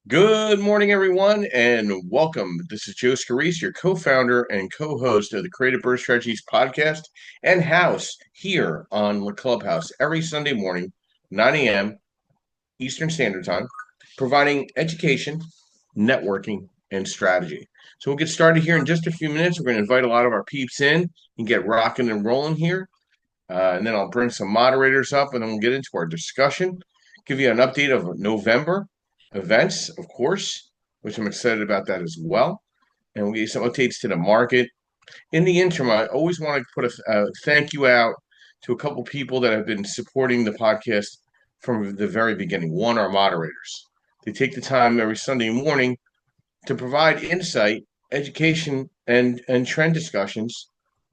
Good morning, everyone, and welcome. This is Joe Scarice, your co-founder and co-host of the Creative Birth Strategies podcast and house here on the Clubhouse every Sunday morning, 9 a.m. Eastern Standard Time, providing education, networking, and strategy. So we'll get started here in just a few minutes. We're going to invite a lot of our peeps in and get rocking and rolling here. And then I'll bring some moderators up, and then we'll get into our discussion, give you an update of November events, of course, which I'm excited about that as well. And we'll give you some updates to the market. In the interim, I always want to put a thank you out to a couple people that have been supporting the podcast from the very beginning. One, our moderators. They take the time every Sunday morning to provide insight, education, and trend discussions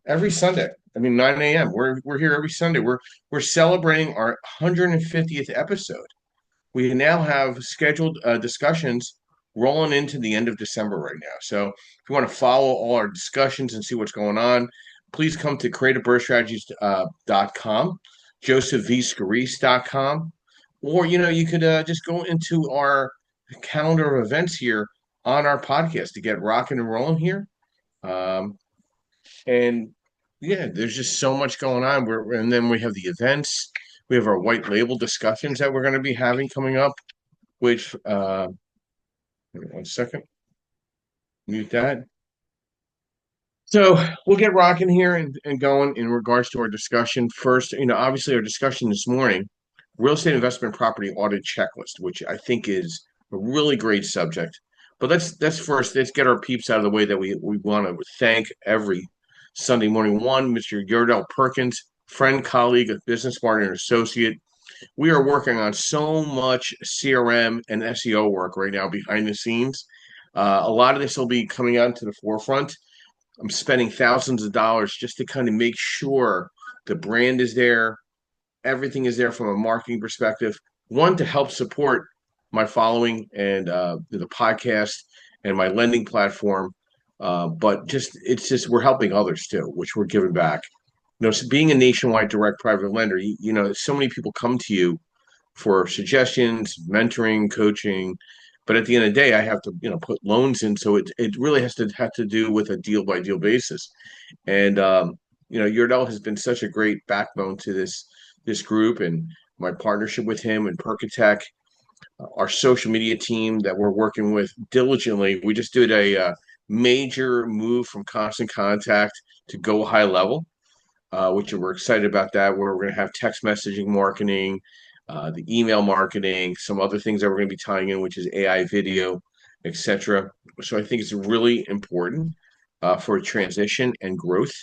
every Sunday. I mean, 9 a.m. We're here every Sunday. We're celebrating our 150th episode. We now have scheduled discussions rolling into the end of December right now. So if you want to follow all our discussions and see what's going on, please come to creativebirthstrategies.com, josephvscarice.com, or you could just go into our calendar of events here on our podcast to get rocking and rolling here. Um, and yeah, there's just so much going on. And then we have the events. We have our white label discussions that we're going to be having coming up, which, give me one second, mute that. So we'll get rocking here and going in regards to our discussion. First, obviously our discussion this morning, real estate investment property audit checklist, which I think is a really great subject. But let's get our peeps out of the way that we want to thank every Sunday morning. One, Mr. Yordell Perkins, friend, colleague, business partner, and associate. We are working on so much CRM and SEO work right now behind the scenes. A lot of this will be coming out to the forefront. I'm spending thousands of dollars just to kind of make sure the brand is there, everything is there from a marketing perspective. One, to help support my following and the podcast and my lending platform. But it's just we're helping others too, which we're giving back. So being a nationwide direct private lender, so many people come to you for suggestions, mentoring, coaching. But at the end of the day, I have to, put loans in. So it really has to do with a deal by deal basis. And Yordell has been such a great backbone to this group and my partnership with him and Perkatech, our social media team that we're working with diligently. We just did a major move from Constant Contact to Go High Level, which we're excited about that, where we're going to have text messaging marketing, the email marketing, some other things that we're going to be tying in, which is AI video, etc. So I think it's really important for a transition and growth.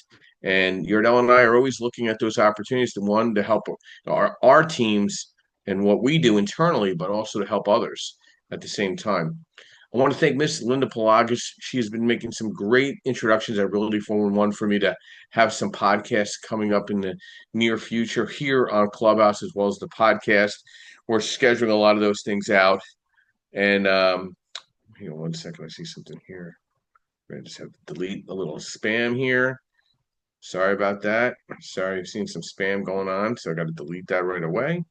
And Yordell and I are always looking at those opportunities to help our teams and what we do internally, but also to help others at the same time. I want to thank Miss Linda Pelagas. She has been making some great introductions at Realty 411 for me to have some podcasts coming up in the near future here on Clubhouse as well as the podcast. We're scheduling a lot of those things out. And hang on one second. I see something here. I just have to delete a little spam here. Sorry about that. Sorry, I've seen some spam going on, so I got to delete that right away.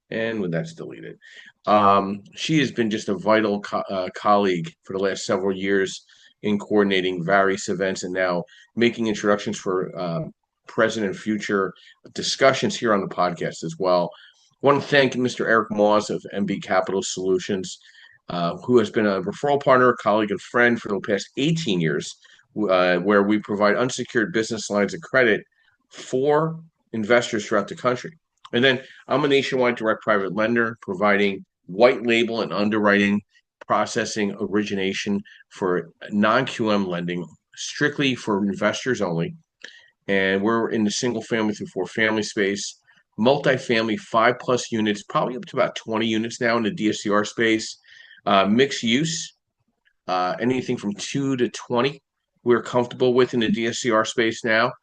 And when that's deleted, she has been just a vital colleague for the last several years in coordinating various events and now making introductions for present and future discussions here on the podcast as well. I want to thank Mr. Eric Moss of MB Capital Solutions, who has been a referral partner, colleague, and friend for the past 18 years, where we provide unsecured business lines of credit for investors throughout the country. And then I'm a nationwide direct private lender providing white label and underwriting, processing, origination for non-QM lending, strictly for investors only. And we're in the single family through four family space, multifamily, 5+ units, probably up to about 20 units now in the DSCR space, mixed use, anything from 2 to 20 we're comfortable with in the DSCR space now.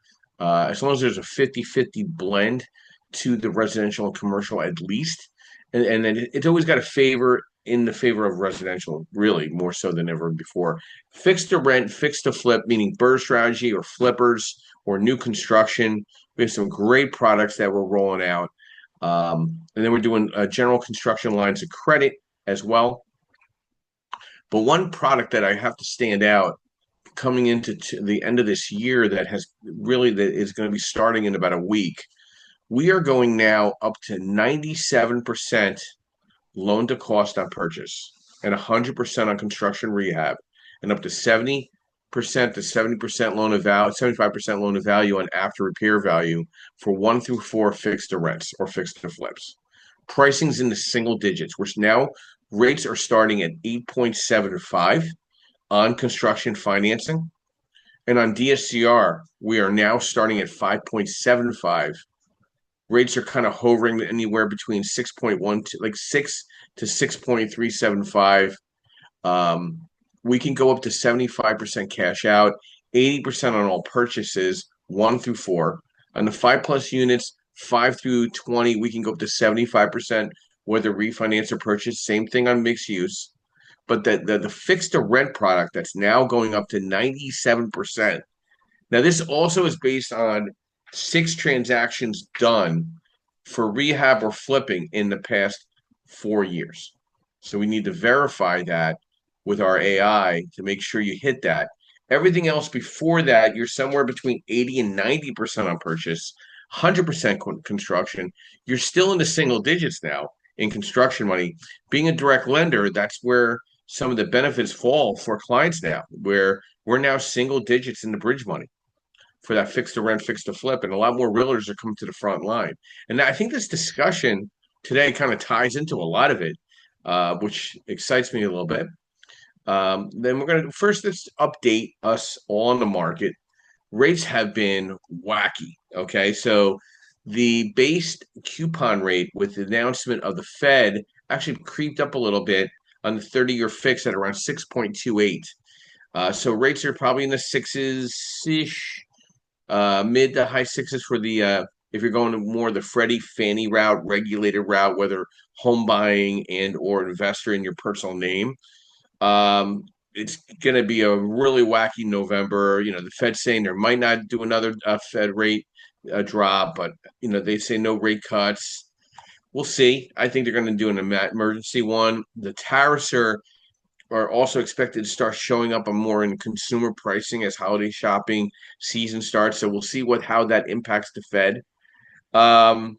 As long as there's a 50-50 blend to the residential and commercial at least. And then it's always got a favor in the favor of residential, really more so than ever before. Fixed to rent, fixed to flip, meaning bird strategy or flippers or new construction. We have some great products that we're rolling out. And then we're doing general construction lines of credit as well. But one product that I have to stand out coming into the end of this year that is going to be starting in about a week. We are going now up to 97% loan to cost on purchase and 100% on construction rehab, and up to 70% to 70% loan of value, 75% loan of value on after repair value for 1 through 4 fixed to rents or fixed to flips. Pricing's in the single digits, which now rates are starting at 8.75 on construction financing. And on DSCR, we are now starting at 5.75. Rates are kind of hovering anywhere between 6.1 to like 6 to 6.375. We can go up to 75% cash out, 80% on all purchases, 1 through 4. On the 5+ units, 5 through 20, we can go up to 75%, whether refinance or purchase. Same thing on mixed use. But the fixed to rent product that's now going up to 97%. Now, this also is based on 6 transactions done for rehab or flipping in the past 4 years. So we need to verify that with our AI to make sure you hit that. Everything else before that, you're somewhere between 80 and 90% on purchase, 100% construction. You're still in the single digits now in construction money. Being a direct lender, that's where some of the benefits fall for clients now, where we're now single digits in the bridge money for that fixed to rent, fixed to flip, and a lot more realtors are coming to the front line. And I think this discussion today kind of ties into a lot of it, which excites me a little bit. Then we're going to first let's update us on the market. Rates have been wacky. Okay, so the base coupon rate with the announcement of the Fed actually creeped up a little bit on the 30-year fix at around 6.28. So rates are probably in the sixes ish, mid to high sixes for the if you're going to more the Freddie Fannie route, regulated route, whether home buying and or investor in your personal name. It's going to be a really wacky November. The Fed's saying there might not do another Fed rate drop, but they say no rate cuts. We'll see. I think they're going to do an emergency one. The tariffs are also expected to start showing up more in consumer pricing as holiday shopping season starts. So we'll see how that impacts the Fed. The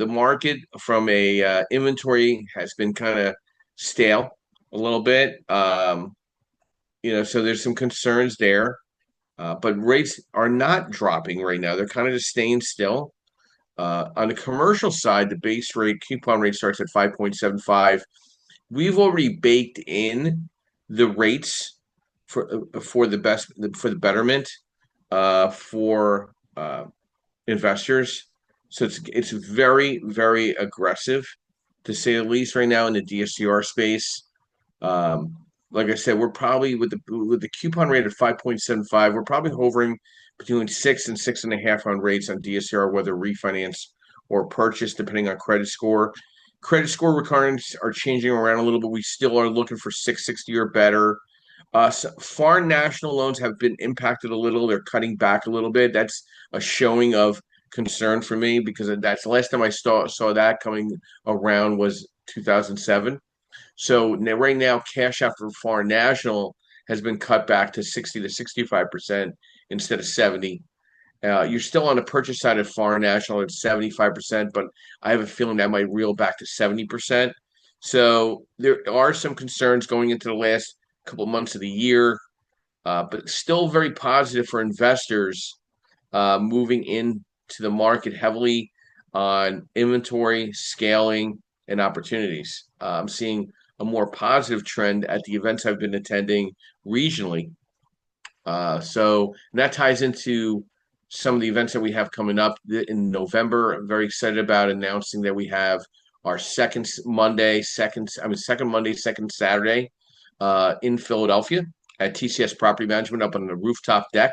market from a inventory has been kind of stale a little bit. So there's some concerns there. But rates are not dropping right now. They're kind of just staying still. On the commercial side, the base rate coupon rate starts at 5.75. We've already baked in the rates for the betterment for investors. So it's very, very aggressive to say the least right now in the DSCR space. Like I said, we're probably with the coupon rate at 5.75, we're probably hovering between 6 and 6.5 on rates on DSCR, whether refinance or purchase, depending on credit score. Credit score requirements are changing around a little bit. We still are looking for 660 or better. Foreign national loans have been impacted a little. They're cutting back a little bit. That's a showing of concern for me because that's the last time I saw that coming around was 2007. So right now, cash out for foreign national has been cut back to 60 to 65% instead of 70. You're still on the purchase side of foreign national at 75%, but I have a feeling that might reel back to 70%. So there are some concerns going into the last couple of months of the year, but still very positive for investors moving into the market heavily on inventory, scaling, and opportunities. I'm seeing a more positive trend at the events I've been attending regionally. So that ties into some of the events that we have coming up in November. I'm very excited about announcing that we have our second Monday, second Saturday in Philadelphia at TCS Property Management up on the rooftop deck.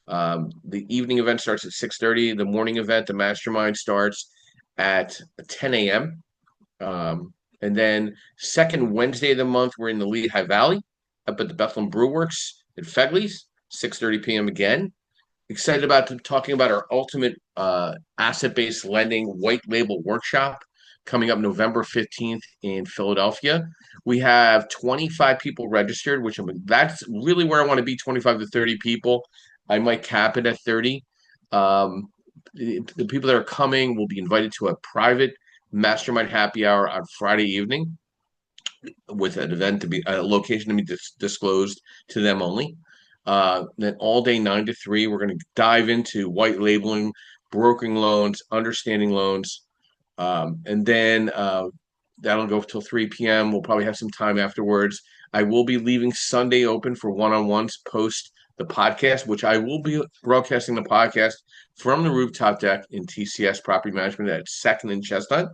The evening event starts at 6:30. The morning event, the mastermind, starts at 10 a.m. And then second Wednesday of the month, we're in the Lehigh Valley up at the Bethlehem Brew Works at Fegley's, 6:30 p.m. again. Excited about talking about our ultimate asset-based lending white label workshop coming up November 15th in Philadelphia. We have 25 people registered, that's really where I want to be, 25 to 30 people. I might cap it at 30. Um, the people that are coming will be invited to a private mastermind happy hour on Friday evening with an event to be a location to be disclosed to them only. Then all day 9 to 3, we're going to dive into white labeling, brokering loans, understanding loans, and then that'll go till 3 p.m. We'll probably have some time afterwards. I will be leaving Sunday open for one-on-ones post the podcast, which I will be broadcasting the podcast from the rooftop deck in TCS Property Management at 2nd and Chestnut.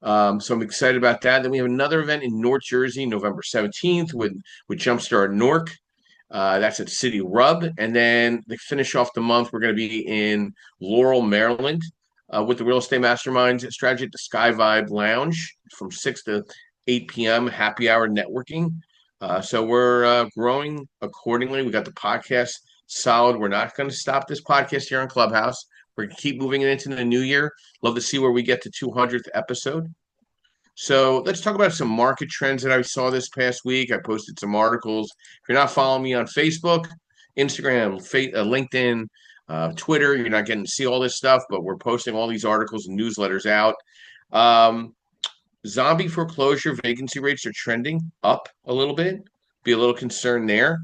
So I'm excited about that. Then we have another event in North Jersey, November 17th with Jumpstart Nork. That's at City Rub. And then to finish off the month, we're going to be in Laurel, Maryland, with the Real Estate Masterminds strategy at the Sky Vibe Lounge from 6 to 8 p.m. happy hour networking. So we're growing accordingly. We got the podcast solid. We're not going to stop this podcast here on Clubhouse. We're going to keep moving it into the new year. Love to see where we get to 200th episode. So let's talk about some market trends that I saw this past week. I posted some articles. If you're not following me on Facebook, Instagram, LinkedIn, Twitter, you're not getting to see all this stuff, but we're posting all these articles and newsletters out. Zombie foreclosure vacancy rates are trending up a little bit. Be a little concerned there.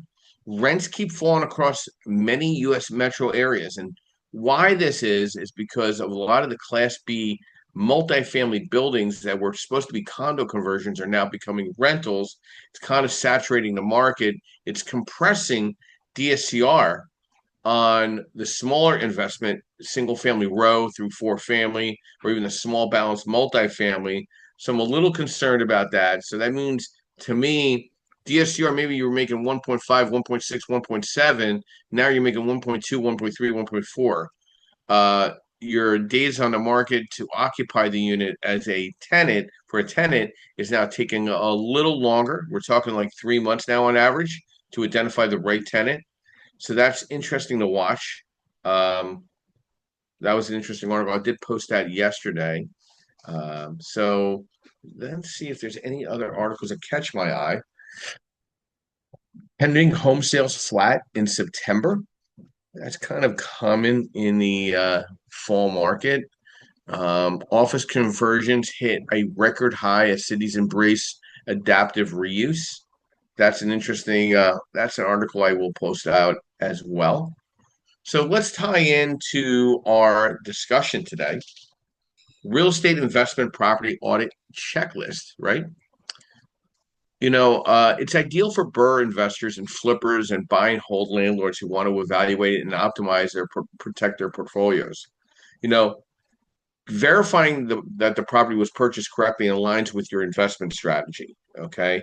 Rents keep falling across many U.S. metro areas. And why this is because of a lot of the Class B multifamily buildings that were supposed to be condo conversions are now becoming rentals. It's kind of saturating the market. It's compressing DSCR on the smaller investment, single family row through four family, or even the small balance multifamily. So I'm a little concerned about that. So that means to me, DSCR, maybe you were making 1.5, 1.6, 1.7. Now you're making 1.2, 1.3, 1.4. Your days on the market to occupy the unit as a tenant for a tenant is now taking a little longer. We're talking like 3 months now on average to identify the right tenant. So that's interesting to watch. That was an interesting article. I did post that yesterday. So let's see if there's any other articles that catch my eye. Pending home sales flat in September. That's kind of common in the fall market. Office conversions hit a record high as cities embrace adaptive reuse. That's an interesting, that's an article I will post out as well. So let's tie into our discussion today. Real estate investment property audit checklist, right? It's ideal for BRRRR investors and flippers and buy and hold landlords who want to evaluate and optimize protect their portfolios. You know, verifying that the property was purchased correctly aligns with your investment strategy. Okay.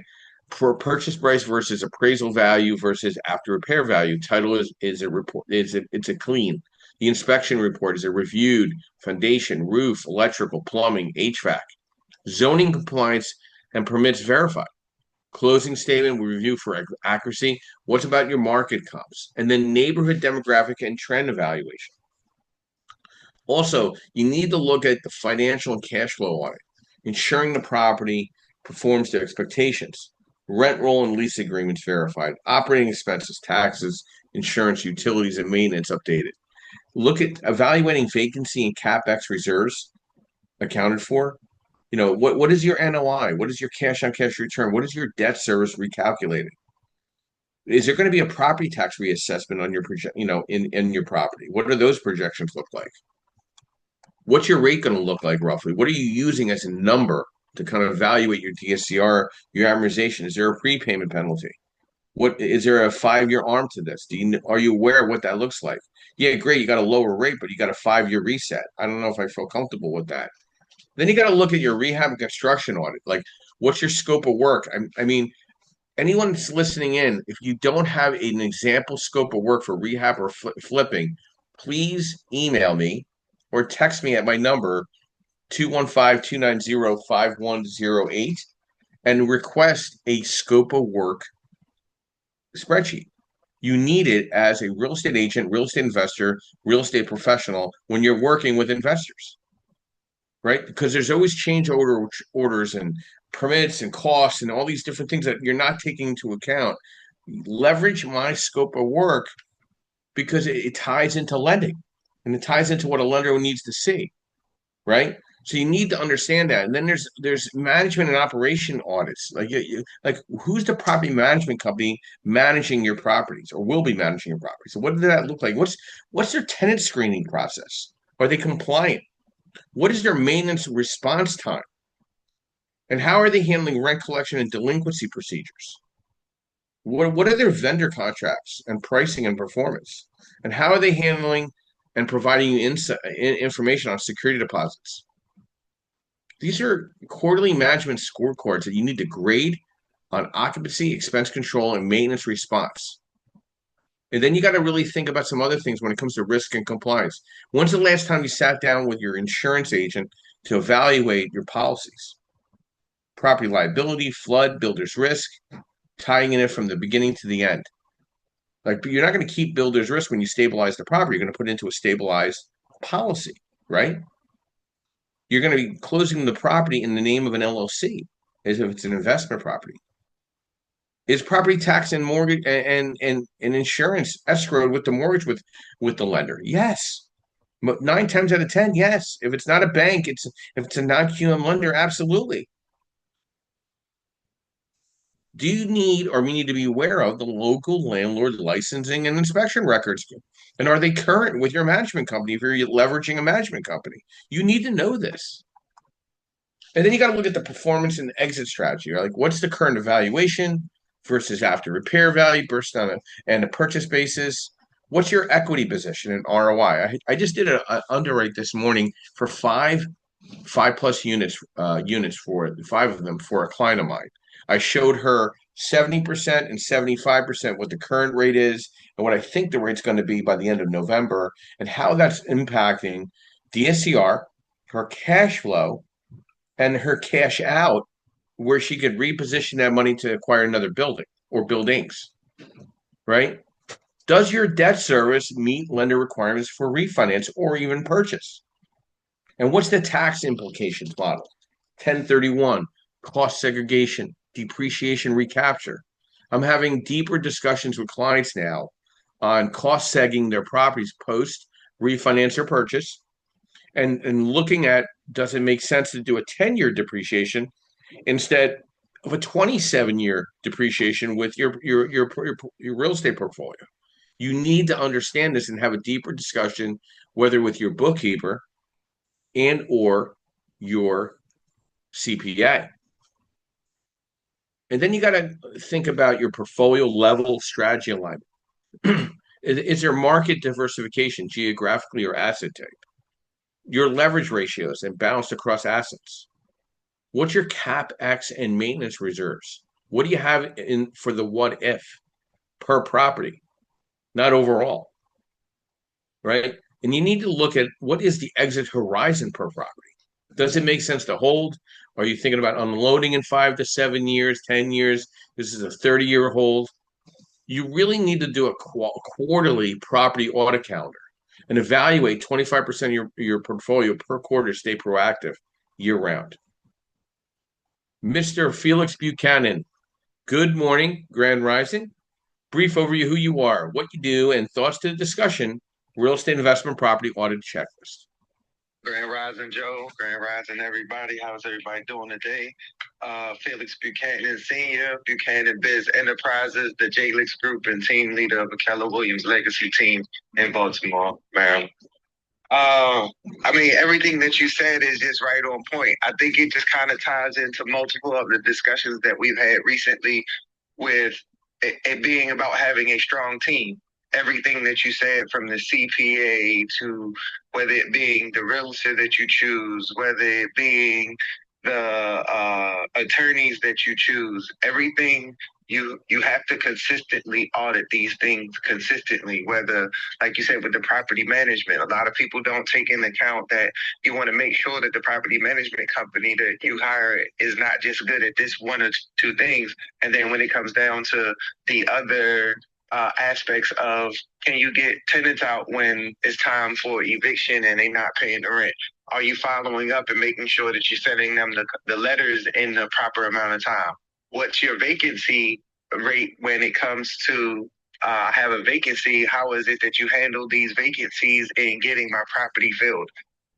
For purchase price versus appraisal value versus after repair value, title is a report, it's a clean. The inspection report is a reviewed foundation, roof, electrical, plumbing, HVAC, zoning compliance, and permits verified. Closing statement we review for accuracy. What's about your market comps? And then neighborhood demographic and trend evaluation. Also, you need to look at the financial and cash flow audit, ensuring the property performs to expectations. Rent roll and lease agreements verified. Operating expenses, taxes, insurance, utilities, and maintenance updated. Look at evaluating vacancy and CapEx reserves accounted for. What is your NOI? What is your cash on cash return? What is your debt service recalculated? Is there going to be a property tax reassessment on your in your property? What do those projections look like? What's your rate going to look like roughly? What are you using as a number to kind of evaluate your DSCR, your amortization? Is there a prepayment penalty? What is there a 5-year arm to this? Are you aware of what that looks like? Yeah, great, you got a lower rate, but you got a 5-year reset. I don't know if I feel comfortable with that. Then you got to look at your rehab and construction audit. Like, what's your scope of work? I mean, anyone that's listening in, if you don't have an example scope of work for rehab or flipping, please email me or text me at my number 215-290-5108 and request a scope of work spreadsheet. You need it as a real estate agent, real estate investor, real estate professional when you're working with investors. right? Because there's always orders and permits and costs and all these different things that you're not taking into account. Leverage my scope of work because it ties into lending and it ties into what a lender needs to see, right? So you need to understand that. And then there's management and operation audits. Like who's the property management company managing your properties or will be managing your properties? So what does that look like? What's their tenant screening process? Are they compliant? What is their maintenance response time? And how are they handling rent collection and delinquency procedures? What are their vendor contracts and pricing and performance? And how are they handling and providing you information on security deposits? These are quarterly management scorecards that you need to grade on occupancy, expense control, and maintenance response. And then you got to really think about some other things when it comes to risk and compliance. When's the last time you sat down with your insurance agent to evaluate your policies? Property liability, flood, builder's risk, tying in it from the beginning to the end. Like, but you're not going to keep builder's risk when you stabilize the property. You're going to put it into a stabilized policy, right? You're going to be closing the property in the name of an LLC as if it's an investment property. Is property tax and mortgage and insurance escrowed with the mortgage with the lender? Yes. But 9 times out of 10, yes. If it's not a bank, if it's a non-QM lender, absolutely. Do you need or we need to be aware of the local landlord licensing and inspection records? And are they current with your management company if you're leveraging a management company? You need to know this. And then you got to look at the performance and exit strategy. Right? Like, what's the current evaluation versus after repair value versus on a purchase basis? What's your equity position in ROI? I just did an underwrite this morning for five plus units for 5 of them for a client of mine. I showed her 70% and 75% what the current rate is and what I think the rate's going to be by the end of November and how that's impacting DSCR, her cash flow, and her cash out, where she could reposition that money to acquire another building or buildings, right? Does your debt service meet lender requirements for refinance or even purchase? And what's the tax implications model? 1031, cost segregation, depreciation recapture. I'm having deeper discussions with clients now on cost segging their properties post refinance or purchase and looking at does it make sense to do a 10-year depreciation instead of a 27-year depreciation with your real estate portfolio. You need to understand this and have a deeper discussion, whether with your bookkeeper and or your CPA. And then you got to think about your portfolio level strategy alignment. Is there market diversification geographically or asset type? Your leverage ratios and balanced across assets. What's your CapEx and maintenance reserves? What do you have in for the what if per property, not overall, right? And you need to look at what is the exit horizon per property. Does it make sense to hold? Are you thinking about unloading in 5 to 7 years, 10 years? This is a 30-year hold. You really need to do a quarterly property audit calendar and evaluate 25% of your portfolio per quarter. Stay proactive year round. Mr. Felix Buchanan, good morning, Grand Rising. Brief overview who you are, what you do, and thoughts to the discussion. Real estate investment property audit checklist. Grand Rising, Joe. Grand Rising, everybody. How's everybody doing today? Felix Buchanan Sr., Buchanan Biz Enterprises, the JLix Group, and team leader of the Keller Williams Legacy Team in Baltimore, Maryland. I mean, everything that you said is just right on point. I think it just kind of ties into multiple of the discussions that we've had recently with it being about having a strong team. Everything that you said, from the CPA to whether it being the realtor that you choose, whether it being the attorneys that you choose, everything you have to consistently audit these things consistently, whether, like you said, with the property management. A lot of people don't take into account that you want to make sure that the property management company that you hire is not just good at this one or two things. And then when it comes down to the other aspects of, can you get tenants out when it's time for eviction and they're not paying the rent? Are you following up and making sure that you're sending them the letters in the proper amount of time? What's your vacancy rate when it comes to have a vacancy? How is it that you handle these vacancies in getting my property filled?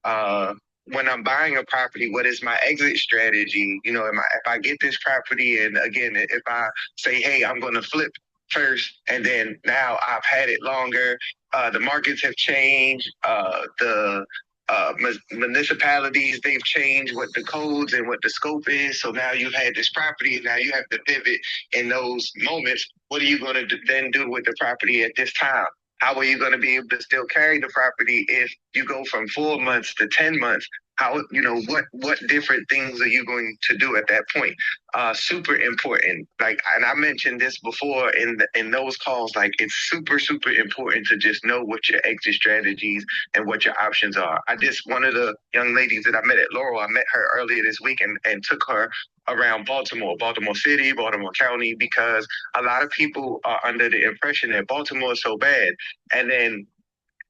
Uh, when I'm buying a property, what is my exit strategy? You know, if I get this property, and again, if I say, hey, I'm going to flip first, and then now I've had it longer, the markets have changed, the municipalities, they've changed what the codes and what the scope is. So now you've had this property, and now you have to pivot in those moments. What are you going to then do with the property at this time? How are you going to be able to still carry the property if you go from 4 months to 10 months? How, you know, what different things are you going to do at that point? Super important. Like, and I mentioned this before in those calls. Like, it's super important to just know what your exit strategies and what your options are. I just one of the young ladies that I met at Laurel. I met her earlier this week and took her around Baltimore City, Baltimore County, because a lot of people are under the impression that Baltimore is so bad. And then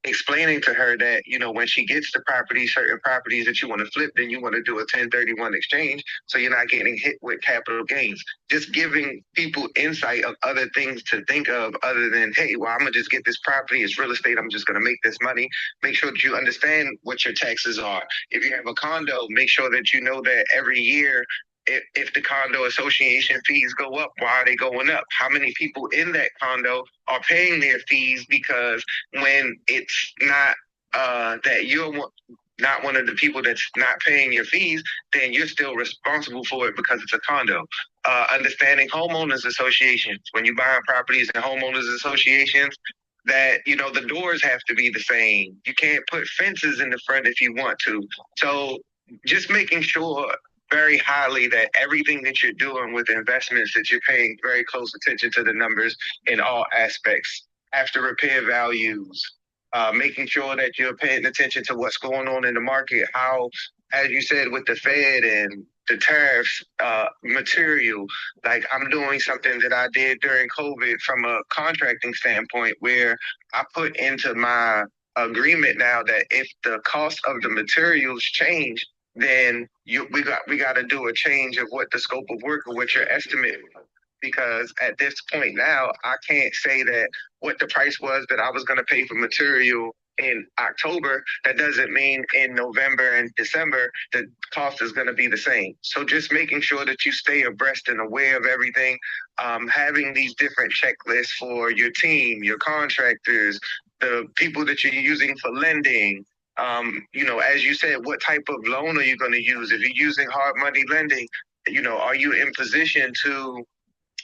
explaining to her that, you know, when she gets the property, certain properties that you want to flip, then you want to do a 1031 exchange. So you're not getting hit with capital gains. Just giving people insight of other things to think of other than, hey, well, I'm going to just get this property. It's real estate. I'm just going to make this money. Make sure that you understand what your taxes are. If you have a condo, make sure that you know that every year if the condo association fees go up, why are they going up? How many people in that condo are paying their fees? Because when it's not that you're not one of the people that's not paying your fees, then you're still responsible for it because it's a condo. Understanding homeowners associations. When you buy properties in homeowners associations, that, you know, the doors have to be the same. You can't put fences in the front if you want to. So just making sure very highly that everything that you're doing with investments, that you're paying very close attention to the numbers in all aspects. After repair values, making sure that you're paying attention to what's going on in the market, how, as you said, with the Fed and the tariffs, material. Like, I'm doing something that I did during COVID from a contracting standpoint, where I put into my agreement now that if the cost of the materials change, then we got to do a change of what the scope of work or what your estimate. Because at this point now, I can't say that what the price was that I was going to pay for material in October, that doesn't mean in November and December the cost is going to be the same. So just making sure that you stay abreast and aware of everything, having these different checklists for your team, your contractors, the people that you're using for lending. You know, as you said, what type of loan are you going to use? If you're using hard money lending, you know, are you in position to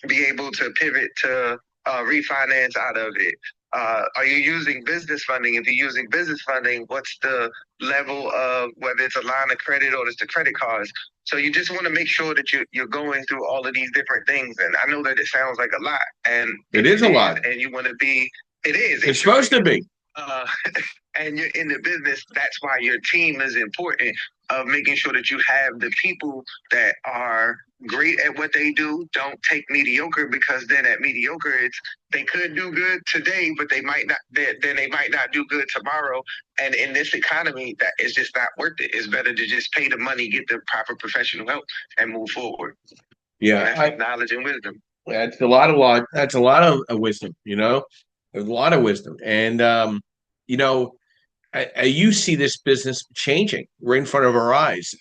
be able to pivot to refinance out of it? Are you using business funding? If you're using business funding, what's the level of whether it's a line of credit or it's the credit cards? So you just want to make sure that you're going through all of these different things. And I know that it sounds like a lot, and it is a lot, and you want to be. It is. It's supposed to be. Uh, and you're in the business. That's why your team is important. Of making sure that you have the people that are great at what they do. Don't take mediocre, because then at mediocre, it's they could do good today, but they might not. Then they might not do good tomorrow. And in this economy, that is just not worth it. It's better to just pay the money, get the proper professional help, and move forward. Yeah, that's knowledge and wisdom. That's a lot. That's a lot of wisdom. You know, a lot of wisdom, and you know, you see this business changing right in front of our eyes.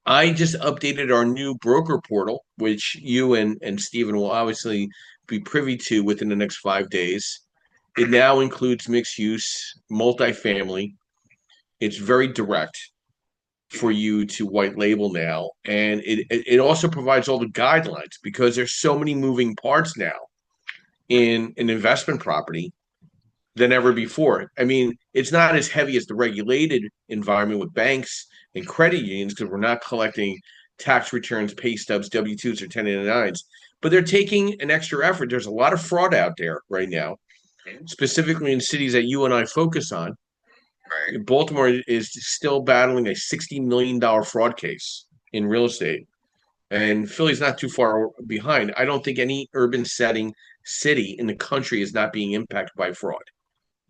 I just updated our new broker portal, which you and Stephen will obviously be privy to within the next 5 days. It now includes mixed use, multifamily. It's very direct for you to white label now. And it also provides all the guidelines, because there's so many moving parts now in an investment property than ever before. I mean, it's not as heavy as the regulated environment with banks and credit unions, because we're not collecting tax returns, pay stubs, W-2s, or 1099s, but they're taking an extra effort. There's a lot of fraud out there right now, specifically in cities that you and I focus on. Right. Baltimore is still battling a $60 million fraud case in real estate, and Philly's not too far behind. I don't think any urban setting city in the country is not being impacted by fraud.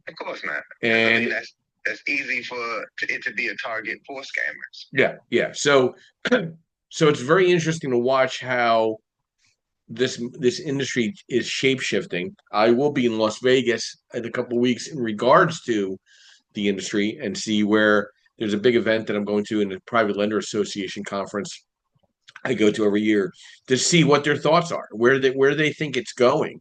Of course not. And that's easy for it to be a target for scammers. Yeah, yeah. So so it's very interesting to watch how this industry is shape shifting. I will be in Las Vegas in a couple of weeks in regards to the industry and see where there's a big event that I'm going to in the Private Lender Association conference I go to every year to see what their thoughts are, where they think it's going.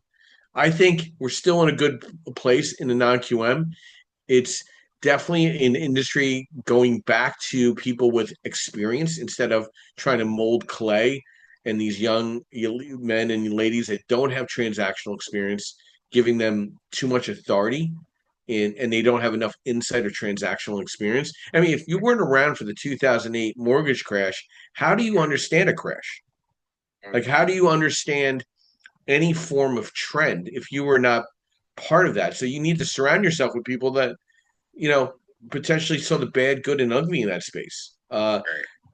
I think we're still in a good place in the non-QM. It's definitely an industry going back to people with experience instead of trying to mold clay and these young men and ladies that don't have transactional experience, giving them too much authority and they don't have enough insight or transactional experience. I mean, if you weren't around for the 2008 mortgage crash, how do you understand a crash? Like, how do you understand any form of trend if you were not part of that? So you need to surround yourself with people that you know, potentially saw the bad, good, and ugly in that space. Right.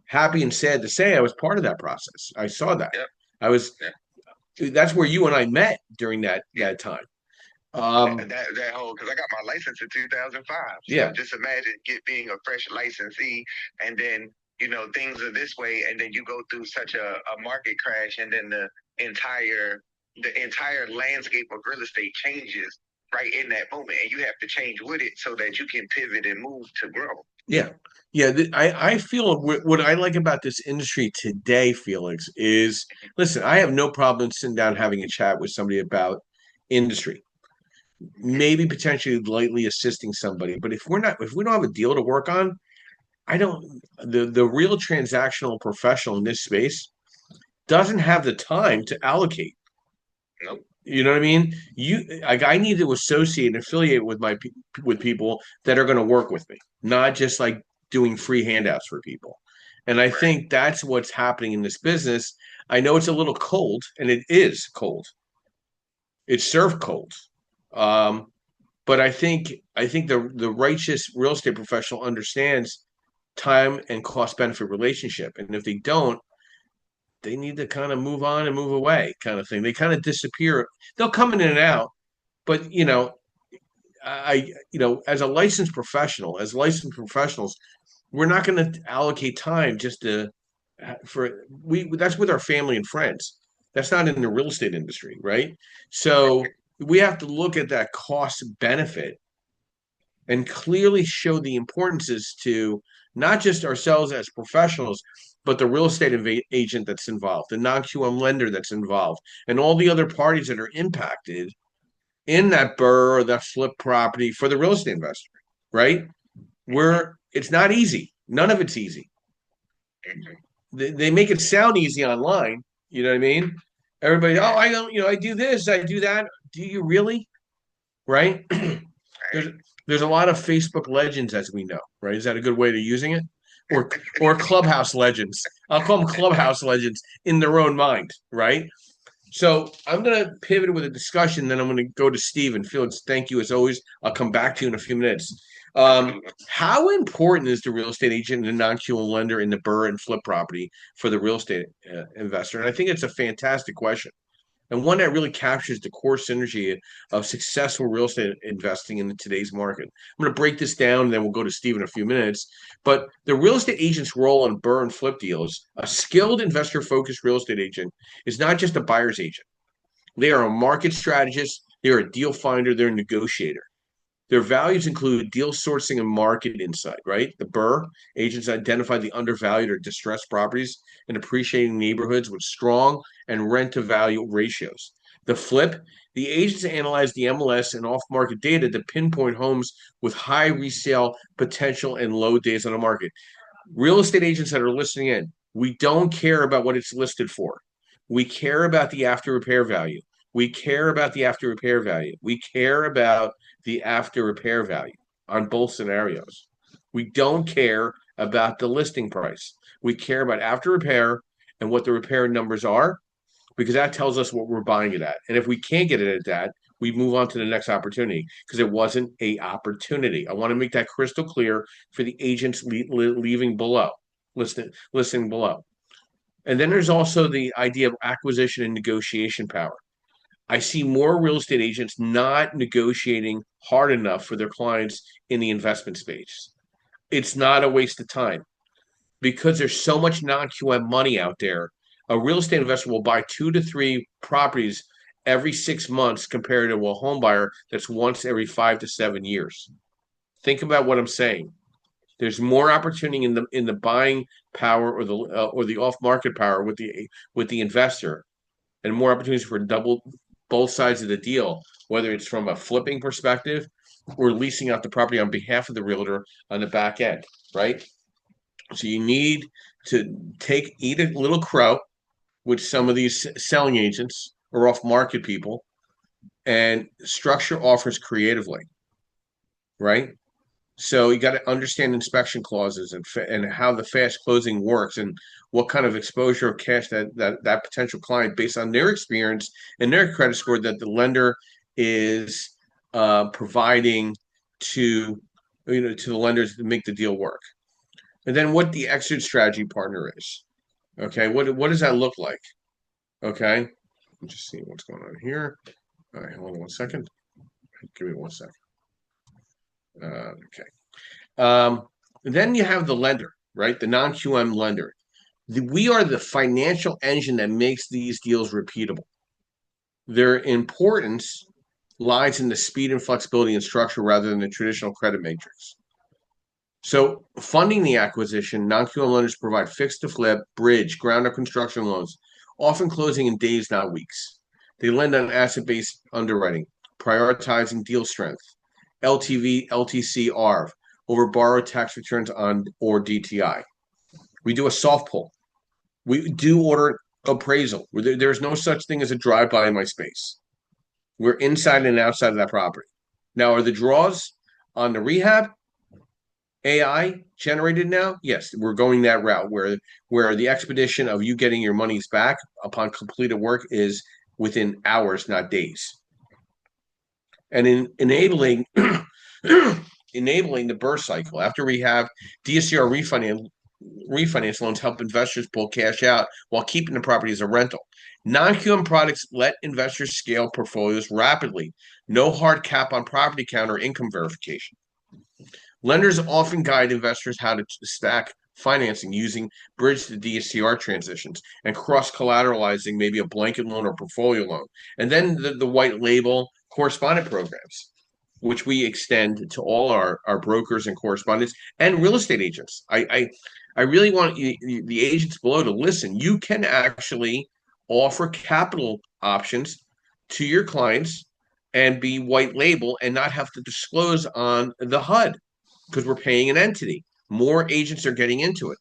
Happy and sad to say, I was part of that process. I saw that. Yep. I was. Yep. That's where you and I met during that Yeah. that time. That whole, because I got my license in 2005. So Yeah, just imagine being a fresh licensee, and then things are this way, and then you go through such a market crash, and then the entire landscape of real estate changes right in that moment, and you have to change with it so that you can pivot and move to grow. yeah, yeah. I feel what I like about this industry today, Felix, is listen. I have no problem sitting down having a chat with somebody about industry. Maybe potentially lightly assisting somebody, but if we don't have a deal to work on, I don't the real transactional professional in this space doesn't have the time to allocate. Nope. You know what I mean? I need to associate and affiliate with with people that are going to work with me, not just like doing free handouts for people. And I Right. think that's what's happening in this business. I know it's a little cold, and it is cold. It's served cold. Um, but I think the righteous real estate professional understands time and cost benefit relationship. And if they don't, they need to kind of move on and move away, kind of thing. They kind of disappear. They'll come in and out, but as a licensed professional, as licensed professionals, we're not going to allocate time just to for we that's with our family and friends. That's not in the real estate industry, right? So we have to look at that cost benefit and clearly show the importances to not just ourselves as professionals, but the real estate agent that's involved, the non-QM lender that's involved, and all the other parties that are impacted in that BRRRR or that flip property for the real estate investor, right? Where it's not easy. None of it's easy. They make it sound easy online. You know what I mean? Everybody, oh, I don't, I do this, I do that. Do you really? Right? there's there's a lot of Facebook legends, as we know, right? Is that a good way to using it? Or clubhouse legends. I'll call them clubhouse legends in their own mind, right? So I'm gonna pivot with a discussion, then I'm gonna go to Steve and Felix. Thank you as always. I'll come back to you in a few minutes. How important is the real estate agent and the non-QM lender in the BRRRR and flip property for the real estate investor? And I think it's a fantastic question and one that really captures the core synergy of successful real estate investing in today's market. I'm going to break this down, and then we'll go to Steve in a few minutes. But the real estate agent's role in BRRRR and flip deals, a skilled investor-focused real estate agent, is not just a buyer's agent. They are a market strategist. They're a deal finder. They're a negotiator. Their values include deal sourcing and market insight, right? The BRRRR agents identify the undervalued or distressed properties in appreciating neighborhoods with strong and rent to value ratios. The flip, the agents analyze the MLS and off market data to pinpoint homes with high resale potential and low days on the market. Real estate agents that are listening in, we don't care about what it's listed for. We care about the after repair value. We care about the after repair value. We care about the after repair value on both scenarios. We don't care about the listing price. We care about after repair and what the repair numbers are because that tells us what we're buying it at. And if we can't get it at that, we move on to the next opportunity because it wasn't a opportunity. I want to make that crystal clear for the agents leaving below, listening below. And then there's also the idea of acquisition and negotiation power. I see more real estate agents not negotiating hard enough for their clients in the investment space. It's not a waste of time because there's so much non-QM money out there. A real estate investor will buy 2 to 3 properties every 6 months compared to a home buyer that's once every 5 to 7 years. Think about what I'm saying. There's more opportunity in the buying power or the off market power with the investor, and more opportunities for double both sides of the deal, whether it's from a flipping perspective or leasing out the property on behalf of the realtor on the back end, right? So you need to eat a little crow with some of these selling agents or off market people and structure offers creatively, right? So you got to understand inspection clauses and how the fast closing works and what kind of exposure of cash that potential client, based on their experience and their credit score, that the lender is providing to to the lenders to make the deal work. And then what the exit strategy partner is. Okay, what does that look like? Okay, just see what's going on here. All right, hold on 1 second. Give me 1 second. Okay. Then you have the lender, right? The non-QM lender. We are the financial engine that makes these deals repeatable. Their importance lies in the speed and flexibility and structure rather than the traditional credit matrix. So, funding the acquisition, non-QM lenders provide fixed to flip, bridge, ground up construction loans, often closing in days, not weeks. They lend on asset-based underwriting, prioritizing deal strength, LTV, LTC, ARV, over borrowed tax returns on or DTI. We do a soft pull. We do order appraisal. There's no such thing as a drive-by in my space. We're inside and outside of that property. Now, are the draws on the rehab AI generated now? Yes, we're going that route where the expedition of you getting your monies back upon completed work is within hours, not days. And in enabling enabling the burst cycle after rehab, DSCR refinance loans help investors pull cash out while keeping the property as a rental. Non-QM products let investors scale portfolios rapidly. No hard cap on property count or income verification. Lenders often guide investors how to stack financing using bridge to DSCR transitions and cross-collateralizing maybe a blanket loan or portfolio loan. And then the white label correspondent programs, which we extend to all our brokers and correspondents and real estate agents. I really want the agents below to listen. You can actually offer capital options to your clients and be white label and not have to disclose on the HUD because we're paying an entity. More agents are getting into it.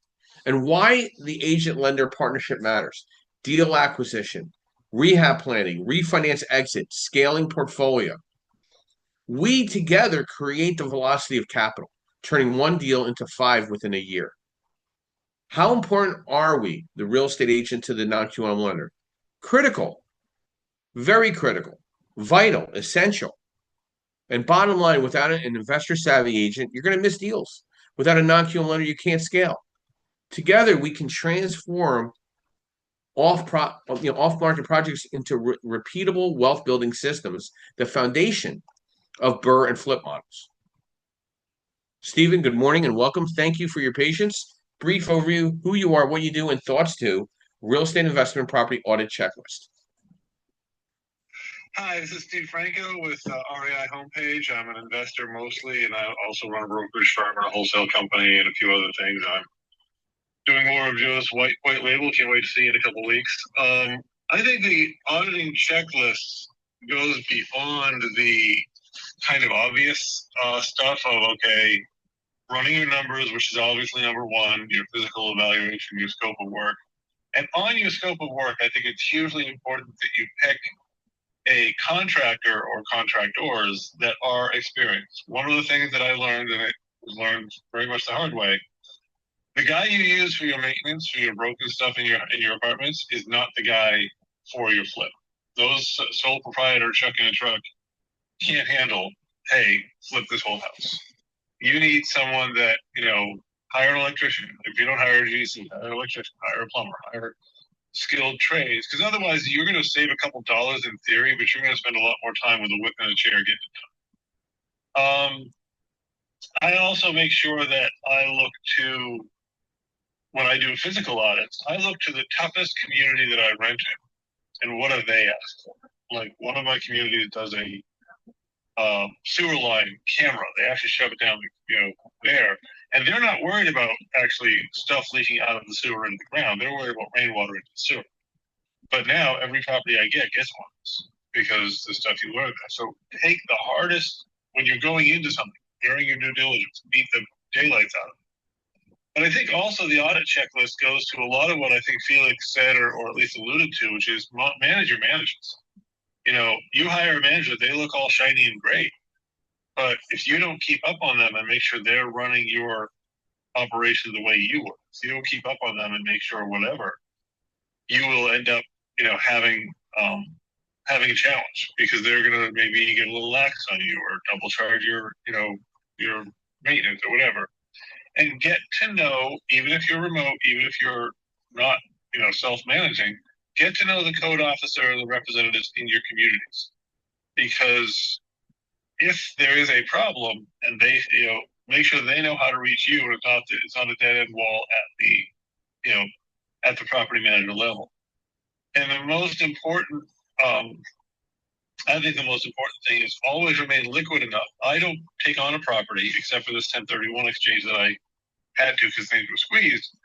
And why the agent lender partnership matters: deal acquisition, rehab planning, refinance exit, scaling portfolio. We together create the velocity of capital, turning one deal into 5 within a year. How important are we, the real estate agent to the non-QM lender? Critical, very critical, vital, essential. And bottom line, without an investor savvy agent, you're going to miss deals. Without a non-QM lender, you can't scale. Together, we can transform off-market projects into repeatable wealth building systems, the foundation of Burr and Flip models. Stephen, good morning and welcome. Thank you for your patience. Brief overview: who you are, what you do, and thoughts to real estate investment property audit checklist. Hi, this is Steve Franco with REI Homepage. I'm an investor mostly, and I also run a brokerage firm and a wholesale company and a few other things. I'm doing more of just white label. Can't wait to see you in a couple of weeks. I think the auditing checklist goes beyond the kind of obvious stuff of, okay, running your numbers, which is obviously number one, your physical evaluation, your scope of work. And on your scope of work, I think it's hugely important that you pick a contractor or contractors that are experienced. One of the things that I learned, and it was learned very much the hard way, the guy you use for your maintenance, for your broken stuff in your apartments, is not the guy for your flip. Those sole proprietor truck in a truck can't handle, hey, flip this whole house. You need someone that, hire an electrician. If you don't hire a GC, hire an electrician, hire a plumber, hire skilled trades, because otherwise you're going to save a couple dollars in theory, but you're going to spend a lot more time with a whip and a chair getting it done. I also make sure that I look to, when I do physical audits, I look to the toughest community that I rent in and what have they asked for. Like one of my communities does a sewer line camera. They actually shove it down, there, and they're not worried about actually stuff leaking out of the sewer into the ground. They're worried about rainwater into the sewer. But now every property I get gets one because the stuff you learn there. So take the hardest when you're going into something during your due diligence, beat the daylights out of it. But I think also the audit checklist goes to a lot of what I think Felix said, or at least alluded to, which is manager manages. You hire a manager, they look all shiny and great. But if you don't keep up on them and make sure they're running your operation the way you work, if you don't keep up on them and make sure whatever, you will end up, having a challenge because they're going to maybe get a little lax on you or double charge your maintenance or whatever. And get to know, even if you're remote, even if you're not, self-managing, get to know the code officer or the representatives in your communities. Because if there is a problem and they, make sure they know how to reach you, and it's not a dead end wall at the property manager level. And the most important, I think the most important thing is always remain liquid enough. I don't take on a property except for this 1031 exchange that I had to because things were squeezed.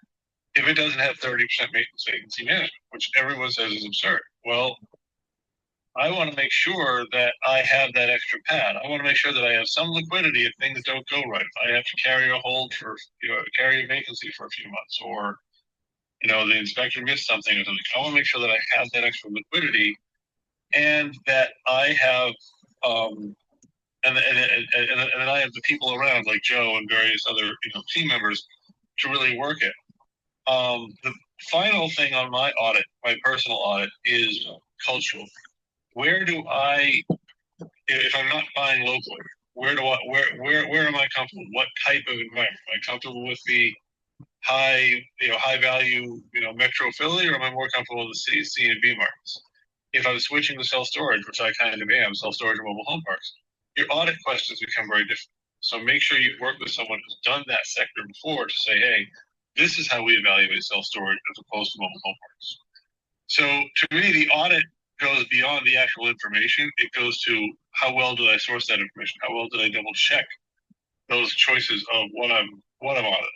If it doesn't have 30% maintenance vacancy management, which everyone says is absurd. Well, I want to make sure that I have that extra pad. I want to make sure that I have some liquidity if things don't go right. If I have to carry a hold for, carry a vacancy for a few months, or, the inspector missed something or something. I want to make sure that I have that extra liquidity and that I have, and I have the people around like Joe and various other, team members to really work it. The final thing on my audit, my personal audit, is cultural. Where do I, if I'm not buying locally, where am I comfortable? What type of environment? Am I comfortable with the high value, metro Philly, or am I more comfortable with the C and B markets? If I'm switching to self storage, which I kind of am, self storage and mobile home parks, your audit questions become very different. So make sure you work with someone who's done that sector before to say, hey, this is how we evaluate self storage as opposed to mobile home parks. So to me, the audit goes beyond the actual information. It goes to how well did I source that information? How well did I double check those choices of what I'm auditing?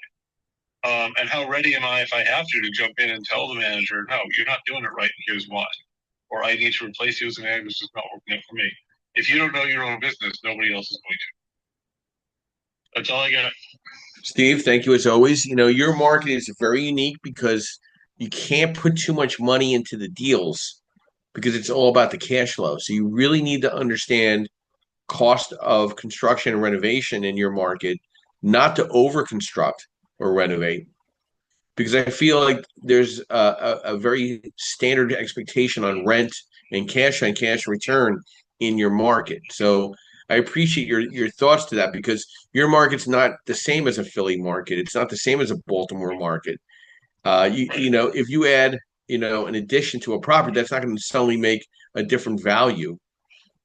And how ready am I, if I have to jump in and tell the manager, no, you're not doing it right, and here's why. Or I need to replace you as a manager, it's just not working out for me. If you don't know your own business, nobody else is going to. That's all I got. Steve, thank you as always. Your market is very unique because you can't put too much money into the deals because it's all about the cash flow. So you really need to understand cost of construction and renovation in your market, not to over construct or renovate. Because I feel like there's a very standard expectation on rent and cash on cash return in your market. So I appreciate your thoughts to that because your market's not the same as a Philly market. It's not the same as a Baltimore market. If you add, an addition to a property, that's not going to suddenly make a different value.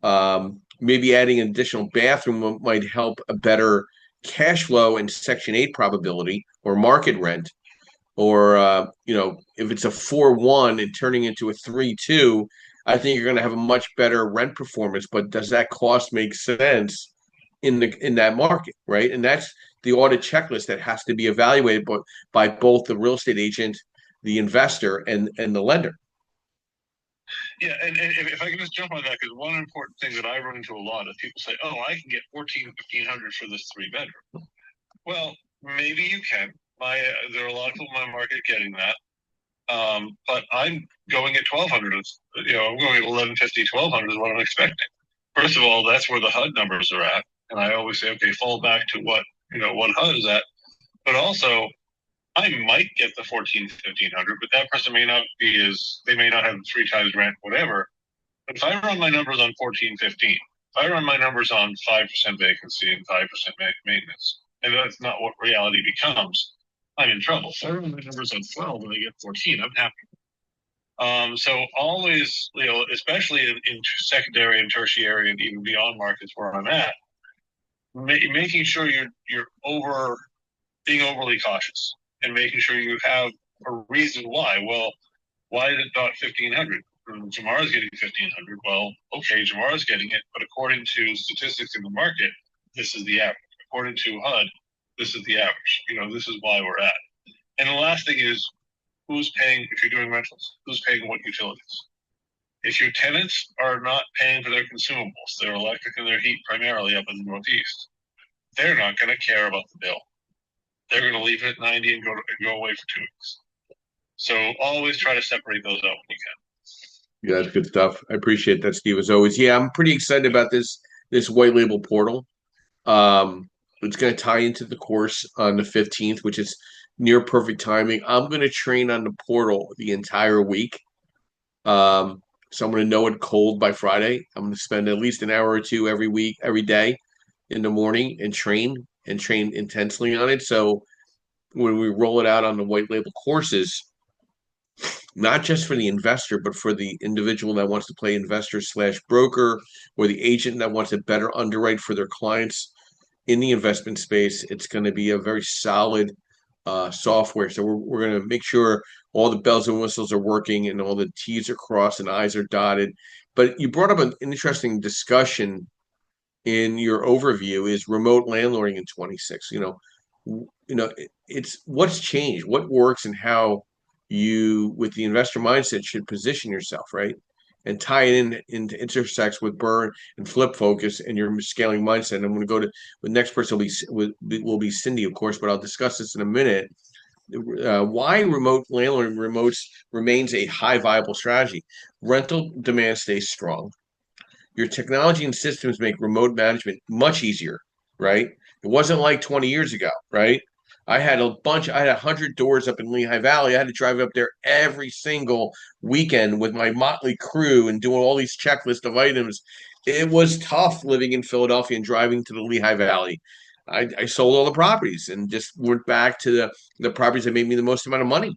Maybe adding an additional bathroom might help a better cash flow and Section 8 probability or market rent. Or, if it's a 4-1 and turning into a 3-2, I think you're going to have a much better rent performance. But does that cost make sense in that market, right? And that's the audit checklist that has to be evaluated by both the real estate agent, the investor, and the lender. Yeah, and if I can just jump on that, because one important thing that I run into a lot is people say, oh, I can get 1,500 for this 3-bedroom. Well, maybe you can. There are a lot of people in my market getting that. But I'm going at 1,200. I'm going at 1,150, 1,200 is what I'm expecting. First of all, that's where the HUD numbers are at. And I always say, okay, fall back to what HUD is at. But also, I might get the 1,400, 1,500, but that person may not they may not have 3 times rent, whatever. But if I run my numbers on 14, 15, if I run my numbers on 5% vacancy and 5% maintenance, and that's not what reality becomes, I'm in trouble. If I run my numbers on 12 and I get 14, I'm happy. So always, especially in secondary and tertiary and even beyond markets where I'm at, making sure you're being overly cautious and making sure you have a reason why. Well, why is it not 1,500? Jamara's getting 1,500. Well, okay, Jamara's getting it, but according to statistics in the market, this is the average. According to HUD, this is the average. This is why we're at. And the last thing is, who's paying, if you're doing rentals, who's paying what utilities? If your tenants are not paying for their consumables, their electric and their heat primarily up in the Northeast, they're not going to care about the bill. They're going to leave it at 90 and go away for 2 weeks. So always try to separate those out when you can. Yeah, that's good stuff. I appreciate that, Steve, as always. Yeah, I'm pretty excited about this white label portal. It's going to tie into the course on the 15th, which is near perfect timing. I'm going to train on the portal the entire week. So I'm going to know it cold by Friday. I'm going to spend at least an hour or two every week, every day in the morning and train intensely on it. So when we roll it out on the white label courses, not just for the investor, but for the individual that wants to play investor slash broker or the agent that wants to better underwrite for their clients in the investment space, it's going to be a very solid software. So we're going to make sure all the bells and whistles are working and all the T's are crossed and I's are dotted. But you brought up an interesting discussion in your overview is remote landlording in 26. It's what's changed, what works, and how you, with the investor mindset, should position yourself, right? And tie it into intersects with burn and flip focus and your scaling mindset. And I'm going to go to the next person will be Cindy, of course, but I'll discuss this in a minute. Why remote landlording remotes remains a high viable strategy. Rental demand stays strong. Your technology and systems make remote management much easier, right? It wasn't like 20 years ago, right? I had 100 doors up in Lehigh Valley. I had to drive up there every single weekend with my motley crew and doing all these checklists of items. It was tough living in Philadelphia and driving to the Lehigh Valley. I sold all the properties and just went back to the properties that made me the most amount of money.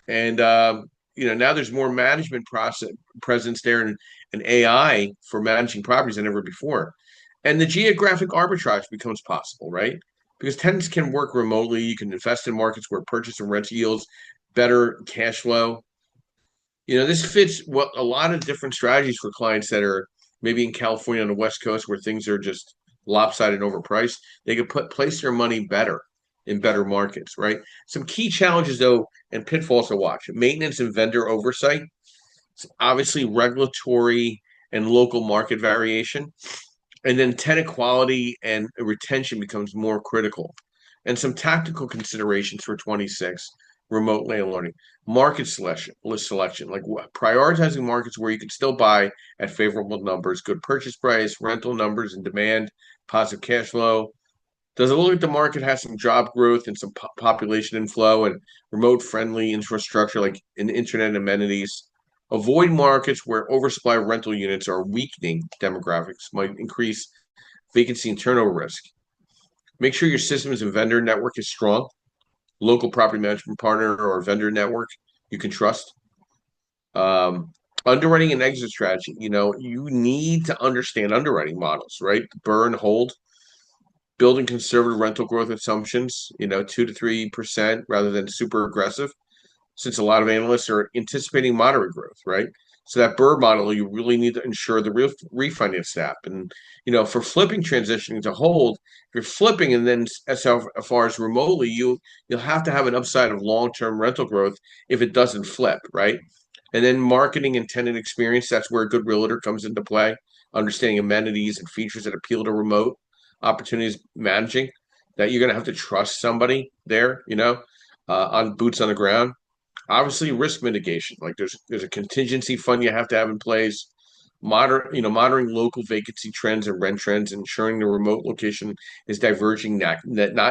And now there's more management process presence there and AI for managing properties than ever before. And the geographic arbitrage becomes possible, right? Because tenants can work remotely. You can invest in markets where purchase and rent yields better cash flow. This fits what a lot of different strategies for clients that are maybe in California on the West Coast where things are just lopsided and overpriced. They could place their money better in better markets, right? Some key challenges though and pitfalls to watch: maintenance and vendor oversight, obviously regulatory and local market variation, and then tenant quality and retention becomes more critical. And some tactical considerations for 26 remote landlording: market selection, like prioritizing markets where you can still buy at favorable numbers, good purchase price, rental numbers and demand, positive cash flow. Does it look like the market has some job growth and some population inflow and remote friendly infrastructure like in internet amenities? Avoid markets where oversupply of rental units or weakening demographics might increase vacancy and turnover risk. Make sure your systems and vendor network is strong. Local property management partner or vendor network you can trust. Underwriting and exit strategy. You need to understand underwriting models, right? Burn, hold, building conservative rental growth assumptions, 2 to 3% rather than super aggressive, since a lot of analysts are anticipating moderate growth, right? So that Burr model, you really need to ensure the real refinance step. And for flipping transitioning to hold, if you're flipping and then as far as remotely, you'll have to have an upside of long-term rental growth if it doesn't flip, right? And then marketing and tenant experience, that's where a good realtor comes into play, understanding amenities and features that appeal to remote opportunities managing, that you're going to have to trust somebody there, on boots on the ground. Obviously, risk mitigation, like there's a contingency fund you have to have in place. Monitoring local vacancy trends and rent trends, ensuring the remote location is diverging not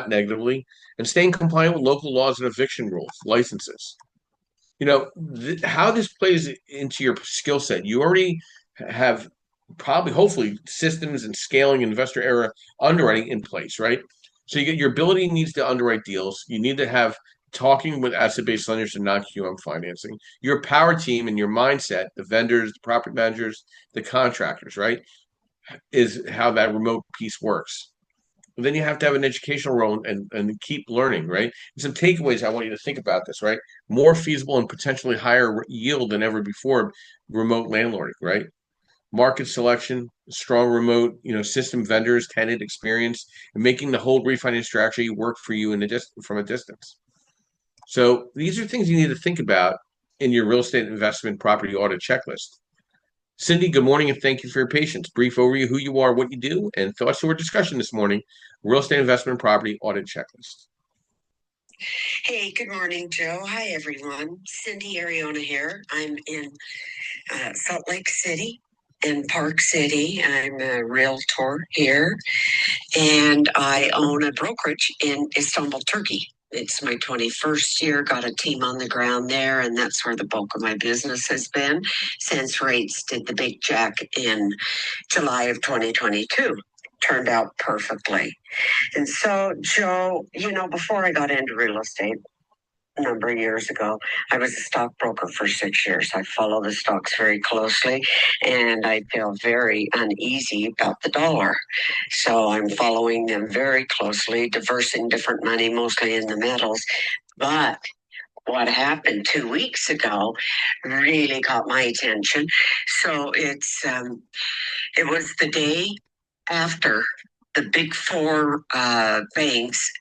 negatively, and staying compliant with local laws and eviction rules, licenses. How this plays into your skill set. You already have probably, hopefully, systems and scaling investor era underwriting in place, right? So your ability needs to underwrite deals. You need to have talking with asset-based lenders and non-QM financing, your power team and your mindset, the vendors, the property managers, the contractors, right, is how that remote piece works. But then you have to have an educational role and keep learning, right? And some takeaways I want you to think about this, right? More feasible and potentially higher yield than ever before, remote landlording, right? Market selection, strong remote, system vendors, tenant experience, and making the whole refinance strategy work for you from a distance. So these are things you need to think about in your real estate investment property audit checklist. Cindy, good morning and thank you for your patience. Brief overview who you are, what you do, and thoughts to our discussion this morning. Real estate investment property audit checklist. Hey, good morning, Joe. Hi, everyone. Cindy Ariona here. I'm in Salt Lake City, in Park City. I'm a realtor here, and I own a brokerage in Istanbul, Turkey. It's my 21st year, got a team on the ground there, and that's where the bulk of my business has been since rates did the big jack in July of 2022. Turned out perfectly. And so, Joe, before I got into real estate, a number of years ago, I was a stockbroker for 6 years. I follow the stocks very closely and I feel very uneasy about the dollar. So I'm following them very closely, diversing different money, mostly in the metals. But what happened 2 weeks ago really caught my attention. So it was the day after the big four banks,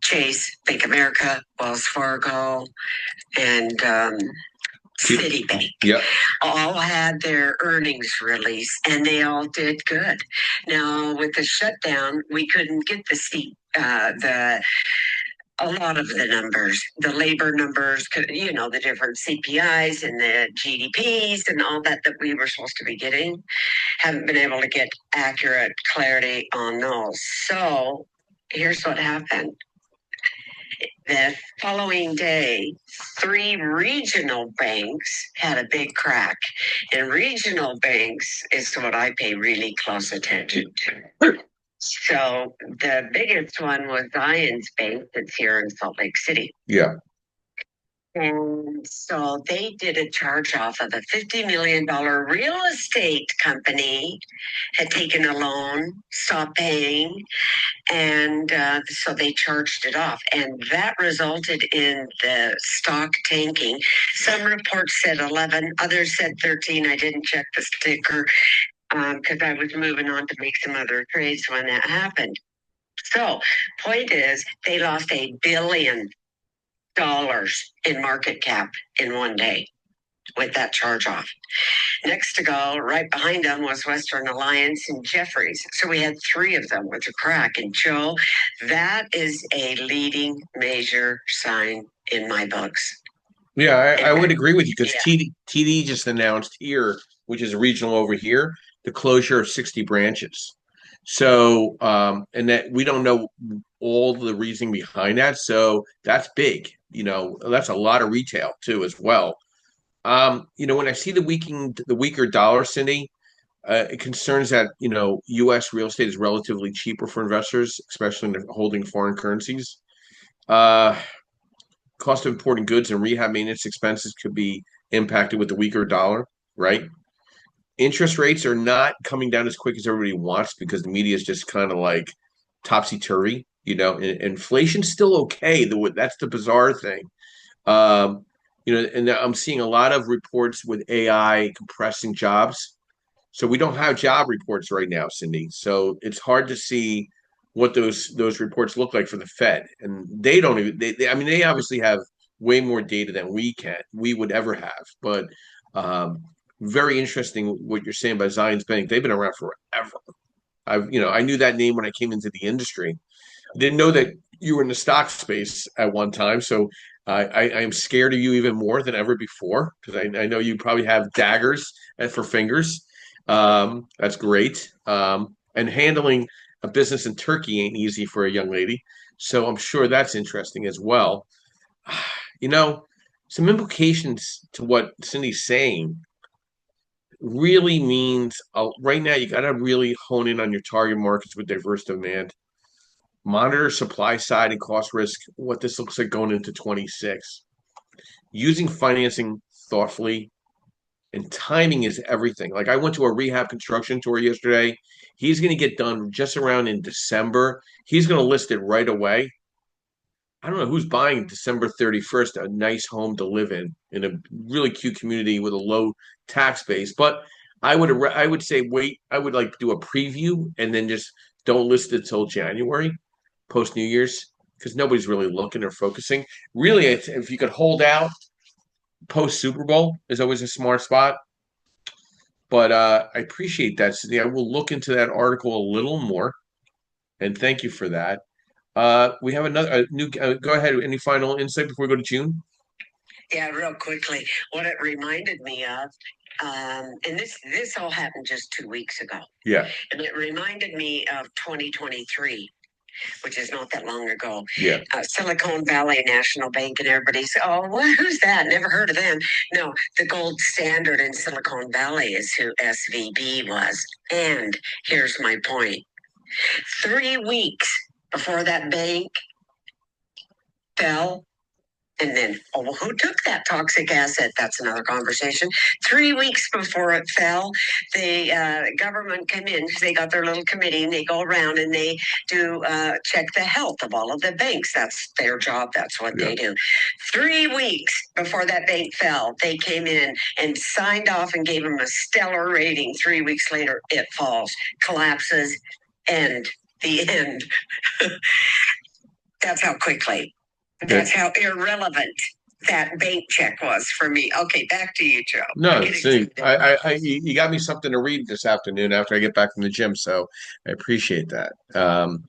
Chase, Bank America, Wells Fargo, and Citibank, Yep. all had their earnings release, and they all did good. Now, with the shutdown, we couldn't get the a lot of the numbers, the labor numbers, the different CPIs and the GDPs and all that we were supposed to be getting. Haven't been able to get accurate clarity on those. So here's what happened. The following day, 3 regional banks had a big crack. And regional banks is what I pay really close attention to. So the biggest one was Zions Bank that's here in Salt Lake City. Yeah. And so they did a charge off of a $50 million real estate company, had taken a loan, stopped paying, and so they charged it off. And that resulted in the stock tanking. Some reports said 11, others said 13. I didn't check the sticker because I was moving on to make some other trades when that happened. So, point is, they lost $1 billion in market cap in one day with that charge off. Next to go, right behind them, was Western Alliance and Jeffries. So we had 3 of them with a crack. And Joe, that is a leading major sign in my books. Yeah, I would agree with you because Yeah. TD just announced here, which is regional over here, the closure of 60 branches. So, and that we don't know all the reasoning behind that. So that's big. That's a lot of retail too, as well. When I see the weaker dollar, Cindy, it concerns that U.S. real estate is relatively cheaper for investors, especially in holding foreign currencies. Uh, Cost of importing goods and rehab maintenance expenses could be impacted with the weaker dollar, right? Interest rates are not coming down as quick as everybody wants because the media is just kind of like topsy-turvy. Inflation's still okay. That's the bizarre thing. And I'm seeing a lot of reports with AI compressing jobs. So we don't have job reports right now, Cindy. So it's hard to see what those reports look like for the Fed, and they don't even. I mean, they obviously have way more data than we would ever have. But very interesting what you're saying about Zions Bank. They've been around forever. I knew that name when I came into the industry. I didn't know that you were in the stock space at one time. So I am scared of you even more than ever before because I know you probably have daggers for fingers. That's great. And handling a business in Turkey ain't easy for a young lady. So I'm sure that's interesting as well. Some implications to what Cindy's saying really means right now you got to really hone in on your target markets with diverse demand. Monitor supply side and cost risk, what this looks like going into 26. Using financing thoughtfully and timing is everything. Like I went to a rehab construction tour yesterday. He's going to get done just around in December. He's going to list it right away. I don't know who's buying December 31st a nice home to live in a really cute community with a low tax base. But I would say wait. I would like do a preview and then just don't list it till January, post New Year's, because nobody's really looking or focusing. Really, if you could hold out post Super Bowl is always a smart spot. But I appreciate that, Sydney. I will look into that article a little more, and thank you for that. We have another a new. Go ahead. Any final insight before we go to June? Yeah, real quickly, what it reminded me of, and this all happened just 2 weeks ago, Yeah, and it reminded me of 2023, which is not that long ago. yeah. Silicon Valley National Bank, and everybody's, oh, who's that? Never heard of them. No, the gold standard in Silicon Valley is who SVB was. And here's my point: 3 weeks before that bank fell, and then, oh, who took that toxic asset? That's another conversation. 3 weeks before it fell, the government came in. They got their little committee, and they go around and they do check the health of all of the banks. That's their job. That's what they do. 3 weeks before that bank fell, they came in and signed off and gave them a stellar rating. 3 weeks later, it falls, collapses, and the end. That's how quickly. That's how irrelevant that bank check was for me. Okay, back to you, Joe. No, see, you got me something to read this afternoon after I get back from the gym, so I appreciate that.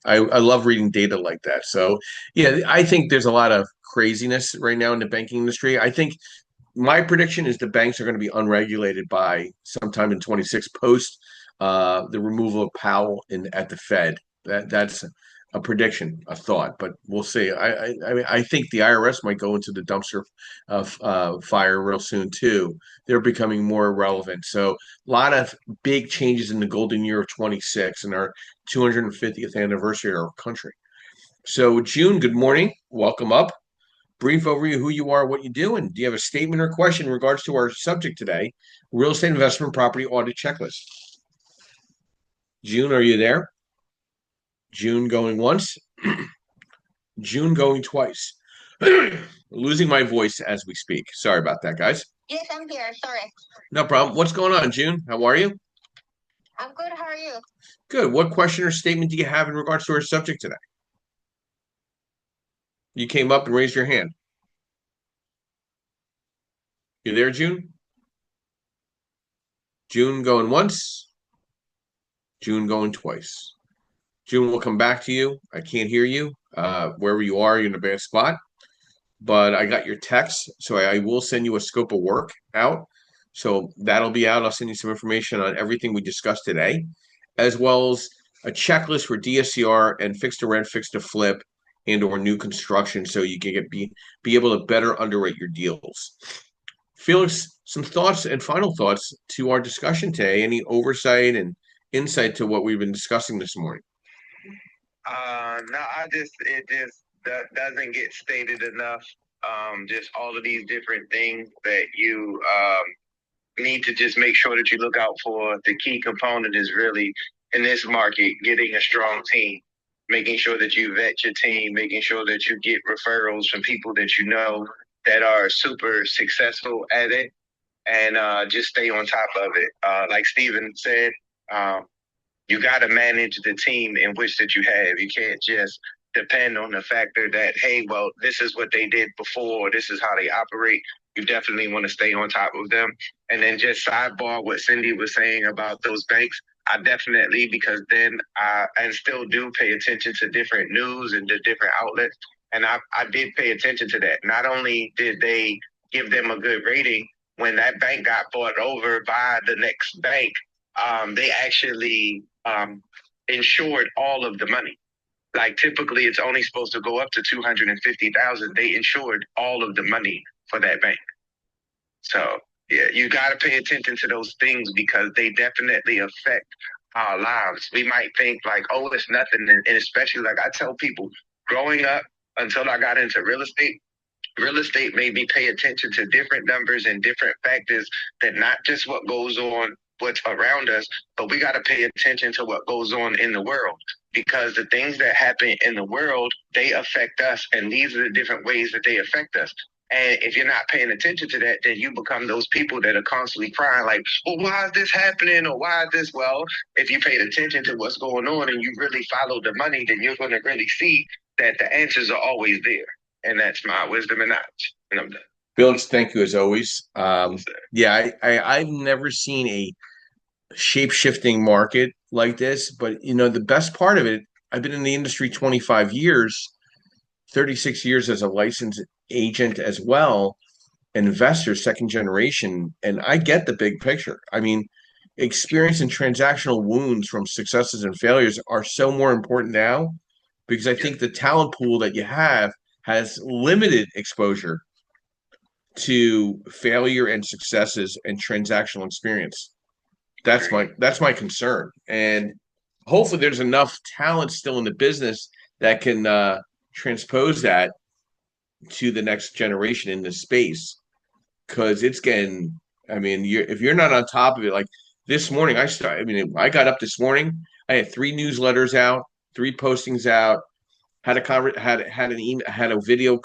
I love reading data like that. So, yeah, I think there's a lot of craziness right now in the banking industry. I think my prediction is the banks are going to be unregulated by sometime in 26 post the removal of Powell at the Fed. That's a prediction, a thought, but we'll see. I think the IRS might go into the dumpster of fire real soon too. They're becoming more relevant. So a lot of big changes in the golden year of 26 and our 250th anniversary of our country. So June, good morning. Welcome up. Brief overview of who you are, what you do, and do you have a statement or question in regards to our subject today, real estate investment property audit checklist? June, are you there? June going once. June going twice. Losing my voice as we speak. Sorry about that, guys. Yes, I'm here. Sorry. No problem. What's going on, June? How are you? I'm good. How are you? Good. What question or statement do you have in regards to our subject today? You came up and raised your hand. You there, June? June going once. June going twice. June will come back to you. I can't hear you. Wherever you are, you're in a bad spot. But I got your text, so I will send you a scope of work out. So that'll be out. I'll send you some information on everything we discussed today, as well as a checklist for DSCR and fixed to rent, fixed to flip, and or new construction, so you can be able to better underwrite your deals. Felix, some thoughts and final thoughts to our discussion today. Any oversight and insight to what we've been discussing this morning? No, it just that doesn't get stated enough. Just all of these different things that you need to just make sure that you look out for. The key component is really in this market getting a strong team, making sure that you vet your team, making sure that you get referrals from people that you know that are super successful at it, and just stay on top of it. Like Steven said, you got to manage the team in which that you have. You can't just depend on the factor that, hey, well, this is what they did before, this is how they operate. You definitely want to stay on top of them. And then just sidebar what Cindy was saying about those banks. I definitely, because then and still do pay attention to different news and the different outlets. And I did pay attention to that. Not only did they give them a good rating, when that bank got bought over by the next bank, they actually insured all of the money. Like typically it's only supposed to go up to 250,000. They insured all of the money for that bank. So yeah, you got to pay attention to those things because they definitely affect our lives. We might think like, oh, it's nothing. And especially like I tell people growing up until I got into real estate made me pay attention to different numbers and different factors that not just what goes on what's around us, but we got to pay attention to what goes on in the world because the things that happen in the world, they affect us. And these are the different ways that they affect us. And if you're not paying attention to that, then you become those people that are constantly crying, like, well, why is this happening? Or why is this? Well, if you paid attention to what's going on and you really follow the money, then you're going to really see that the answers are always there. And that's my wisdom and knowledge. And I'm done. Felix, thank you as always. Yeah, I've never seen a shape-shifting market like this, but the best part of it, I've been in the industry 25 years, 36 years as a licensed agent as well, investor, second generation, and I get the big picture. I mean, experience and transactional wounds from successes and failures are so more important now because I think the talent pool that you have has limited exposure to failure and successes and transactional experience. That's my concern. And hopefully there's enough talent still in the business that can transpose that to the next generation in this space. Because it's getting, I mean, if you're not on top of it, like this morning, I got up this morning, I had 3 newsletters out, 3 postings out, had a video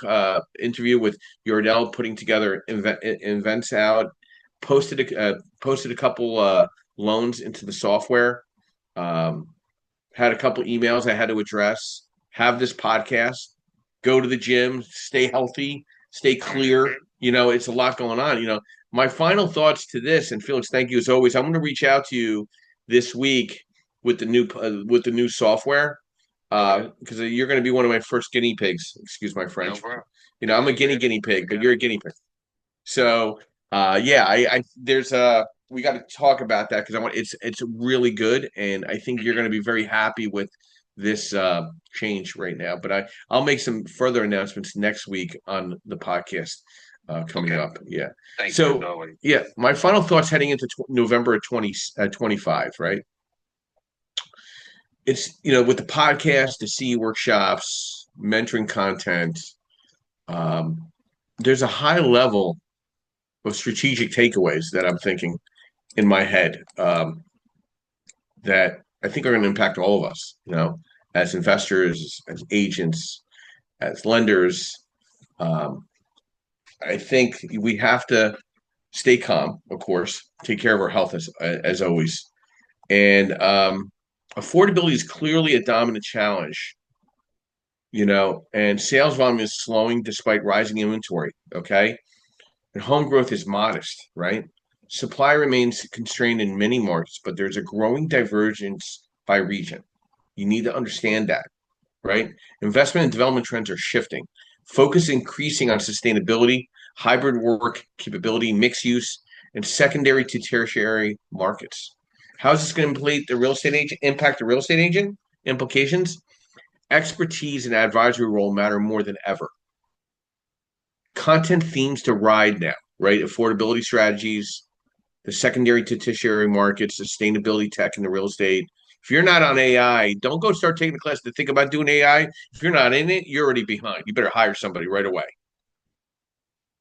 interview with Yordell putting together events out, posted a couple loans into the software, um, had a couple emails I had to address, have this podcast, go to the gym, stay healthy, stay clear. It's a lot going on. My final thoughts to this, and Felix, thank you as always. I'm going to reach out to you this week with the new software because you're going to be one of my first guinea pigs. Excuse my French. I'm a guinea pig, but you're a guinea pig. So yeah, I there's we got to talk about that because it's really good, and I think you're going to be very happy with this change right now. But I'll make some further announcements next week on the podcast coming up. Yeah. So yeah, my final thoughts heading into November 2025, right? It's with the podcast, the CE workshops, mentoring content. There's a high level of strategic takeaways that I'm thinking in my head that I think are going to impact all of us, as investors, as agents, as lenders. I think we have to stay calm, of course, take care of our health as always. And affordability is clearly a dominant challenge, and sales volume is slowing despite rising inventory. Okay. And home growth is modest, right? Supply remains constrained in many markets, but there's a growing divergence by region. You need to understand that, right? Investment and development trends are shifting. Focus increasing on sustainability, hybrid work capability, mixed use, and secondary to tertiary markets. How is this going to impact the real estate agent? Implications: expertise and advisory role matter more than ever. Content themes to ride now, right? Affordability strategies, the secondary to tertiary markets, sustainability tech in the real estate. If you're not on AI, don't go start taking the class to think about doing AI. If you're not in it, you're already behind. You better hire somebody right away.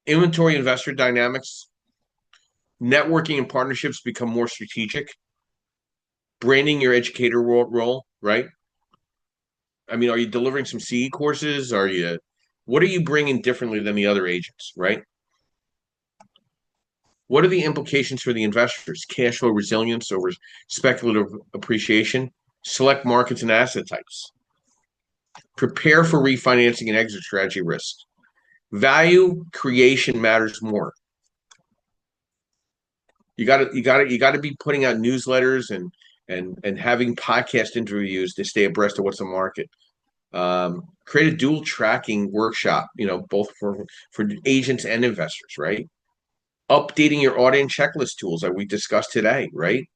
Inventory investor dynamics, networking and partnerships become more strategic. Branding your educator role, right? I mean, are you delivering some CE courses? What are you bringing differently than the other agents, right? What are the implications for the investors? Cash flow resilience over speculative appreciation, select markets and asset types. Prepare for refinancing and exit strategy risk. Value creation matters more. You got to be putting out newsletters and having podcast interviews to stay abreast of what's the market. Create a dual tracking workshop, both for agents and investors, right? Updating your audit and checklist tools that we discussed today, right?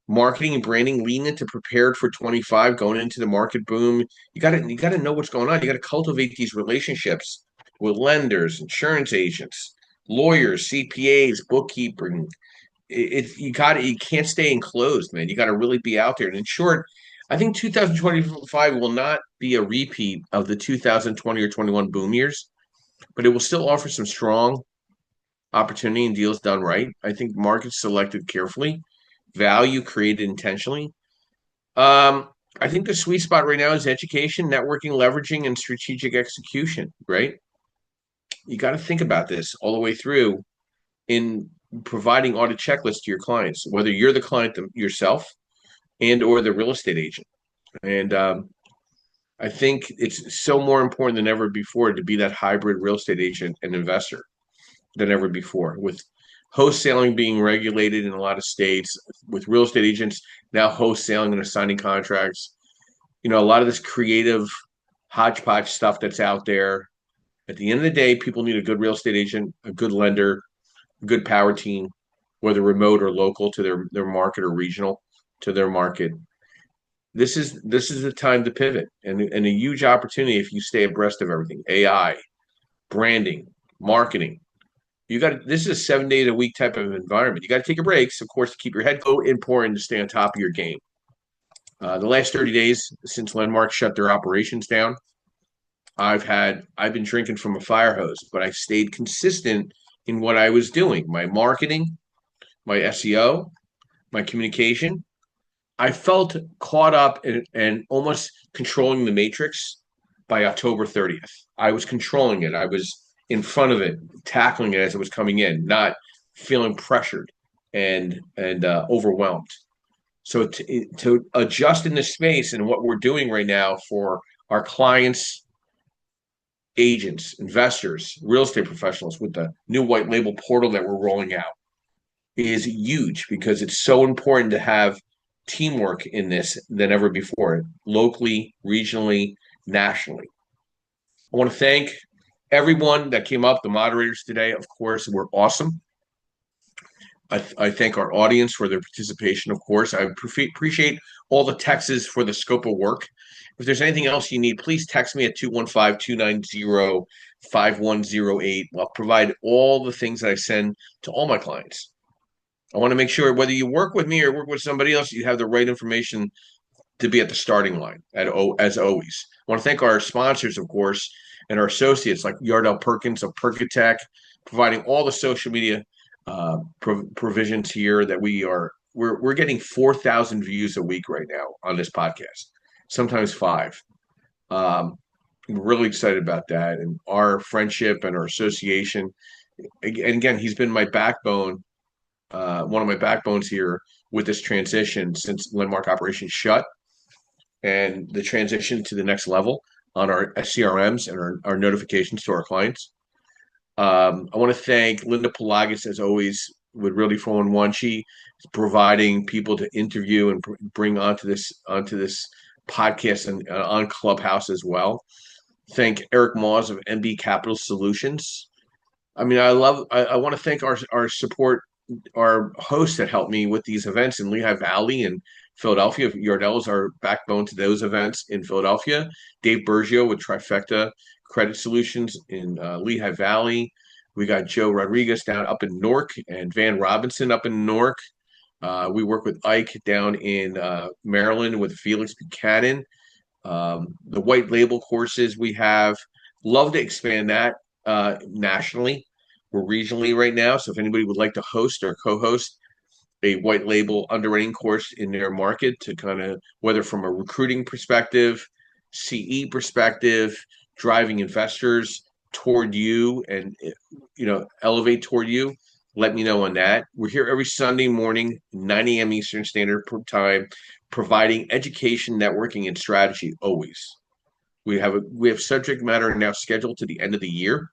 Marketing and branding, lean into prepared for 25, going into the market boom. You got to know what's going on. You got to cultivate these relationships with lenders, insurance agents, lawyers, CPAs, bookkeeping, you can't stay enclosed, man. You got to really be out there. And in short, I think 2025 will not be a repeat of the 2020 or 21 boom years, but it will still offer some strong opportunity and deals done right. I think markets selected carefully, value created intentionally. Um, I think the sweet spot right now is education, networking, leveraging, and strategic execution, right? You got to think about this all the way through in providing audit checklists to your clients, whether you're the client yourself and or the real estate agent. And I think it's so more important than ever before to be that hybrid real estate agent and investor than ever before. With wholesaling being regulated in a lot of states, with real estate agents now wholesaling and assigning contracts, a lot of this creative hodgepodge stuff that's out there. At the end of the day, people need a good real estate agent, a good lender, a good power team, whether remote or local to their market or regional to their market. This is the time to pivot and a huge opportunity if you stay abreast of everything. AI, branding, marketing. This is a 7 days a week type of environment. You got to take your breaks, of course, to keep your head important to stay on top of your game. The last 30 days since Landmark shut their operations down, I've been drinking from a fire hose, but I stayed consistent in what I was doing. My marketing, my SEO, my communication. I felt caught up and almost controlling the matrix by October 30th. I was controlling it. I was in front of it, tackling it as it was coming in, not feeling pressured and overwhelmed. So to adjust in this space and what we're doing right now for our clients, agents, investors, real estate professionals with the new white label portal that we're rolling out is huge because it's so important to have teamwork in this than ever before, locally, regionally, nationally. I want to thank everyone that came up, the moderators today, of course, were awesome. I thank our audience for their participation, of course. I appreciate all the texts for the scope of work. If there's anything else you need, please text me at 215-290-5108. I'll provide all the things that I send to all my clients. I want to make sure whether you work with me or work with somebody else, you have the right information to be at the starting line, as always. I want to thank our sponsors, of course, and our associates like Yardell Perkins of Perkatech, providing all the social media provisions here that we're getting 4,000 views a week right now on this podcast, sometimes 5. I'm really excited about that and our friendship and our association. And again, he's been my backbone, one of my backbones here with this transition since Landmark operations shut and the transition to the next level on our CRMs and our notifications to our clients. I want to thank Linda Pelagos, as always, with Really 411. She is providing people to interview and bring onto this podcast and on Clubhouse as well. Thank Eric Moss of MB Capital Solutions. I mean, I want to thank our support, our hosts that helped me with these events in Lehigh Valley and Philadelphia. Yardell is our backbone to those events in Philadelphia. Dave Bergio with Trifecta Credit Solutions in Lehigh Valley. We got Joe Rodriguez down up in Newark and Van Robinson up in Newark. We work with Ike down in Maryland with Felix Buchanan. The white label courses we have. Love to expand that nationally. We're regionally right now. So if anybody would like to host or co-host a white label underwriting course in their market to kind of, whether from a recruiting perspective, CE perspective, driving investors toward you and, elevate toward you, let me know on that. We're here every Sunday morning, 9 a.m. Eastern Standard Time, providing education, networking, and strategy always. We have subject matter now scheduled to the end of the year.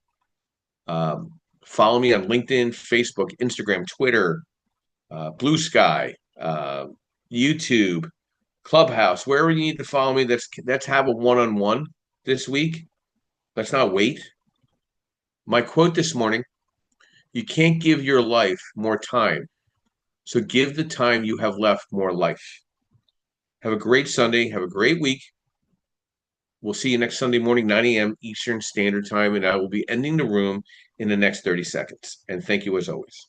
Follow me on LinkedIn, Facebook, Instagram, Twitter, Blue Sky, YouTube, Clubhouse, wherever you need to follow me. Let's have a one-on-one this week. Let's not wait. My quote this morning: you can't give your life more time, so give the time you have left more life. Have a great Sunday. Have a great week. We'll see you next Sunday morning, 9 a.m. Eastern Standard Time, and I will be ending the room in the next 30 seconds. And thank you as always.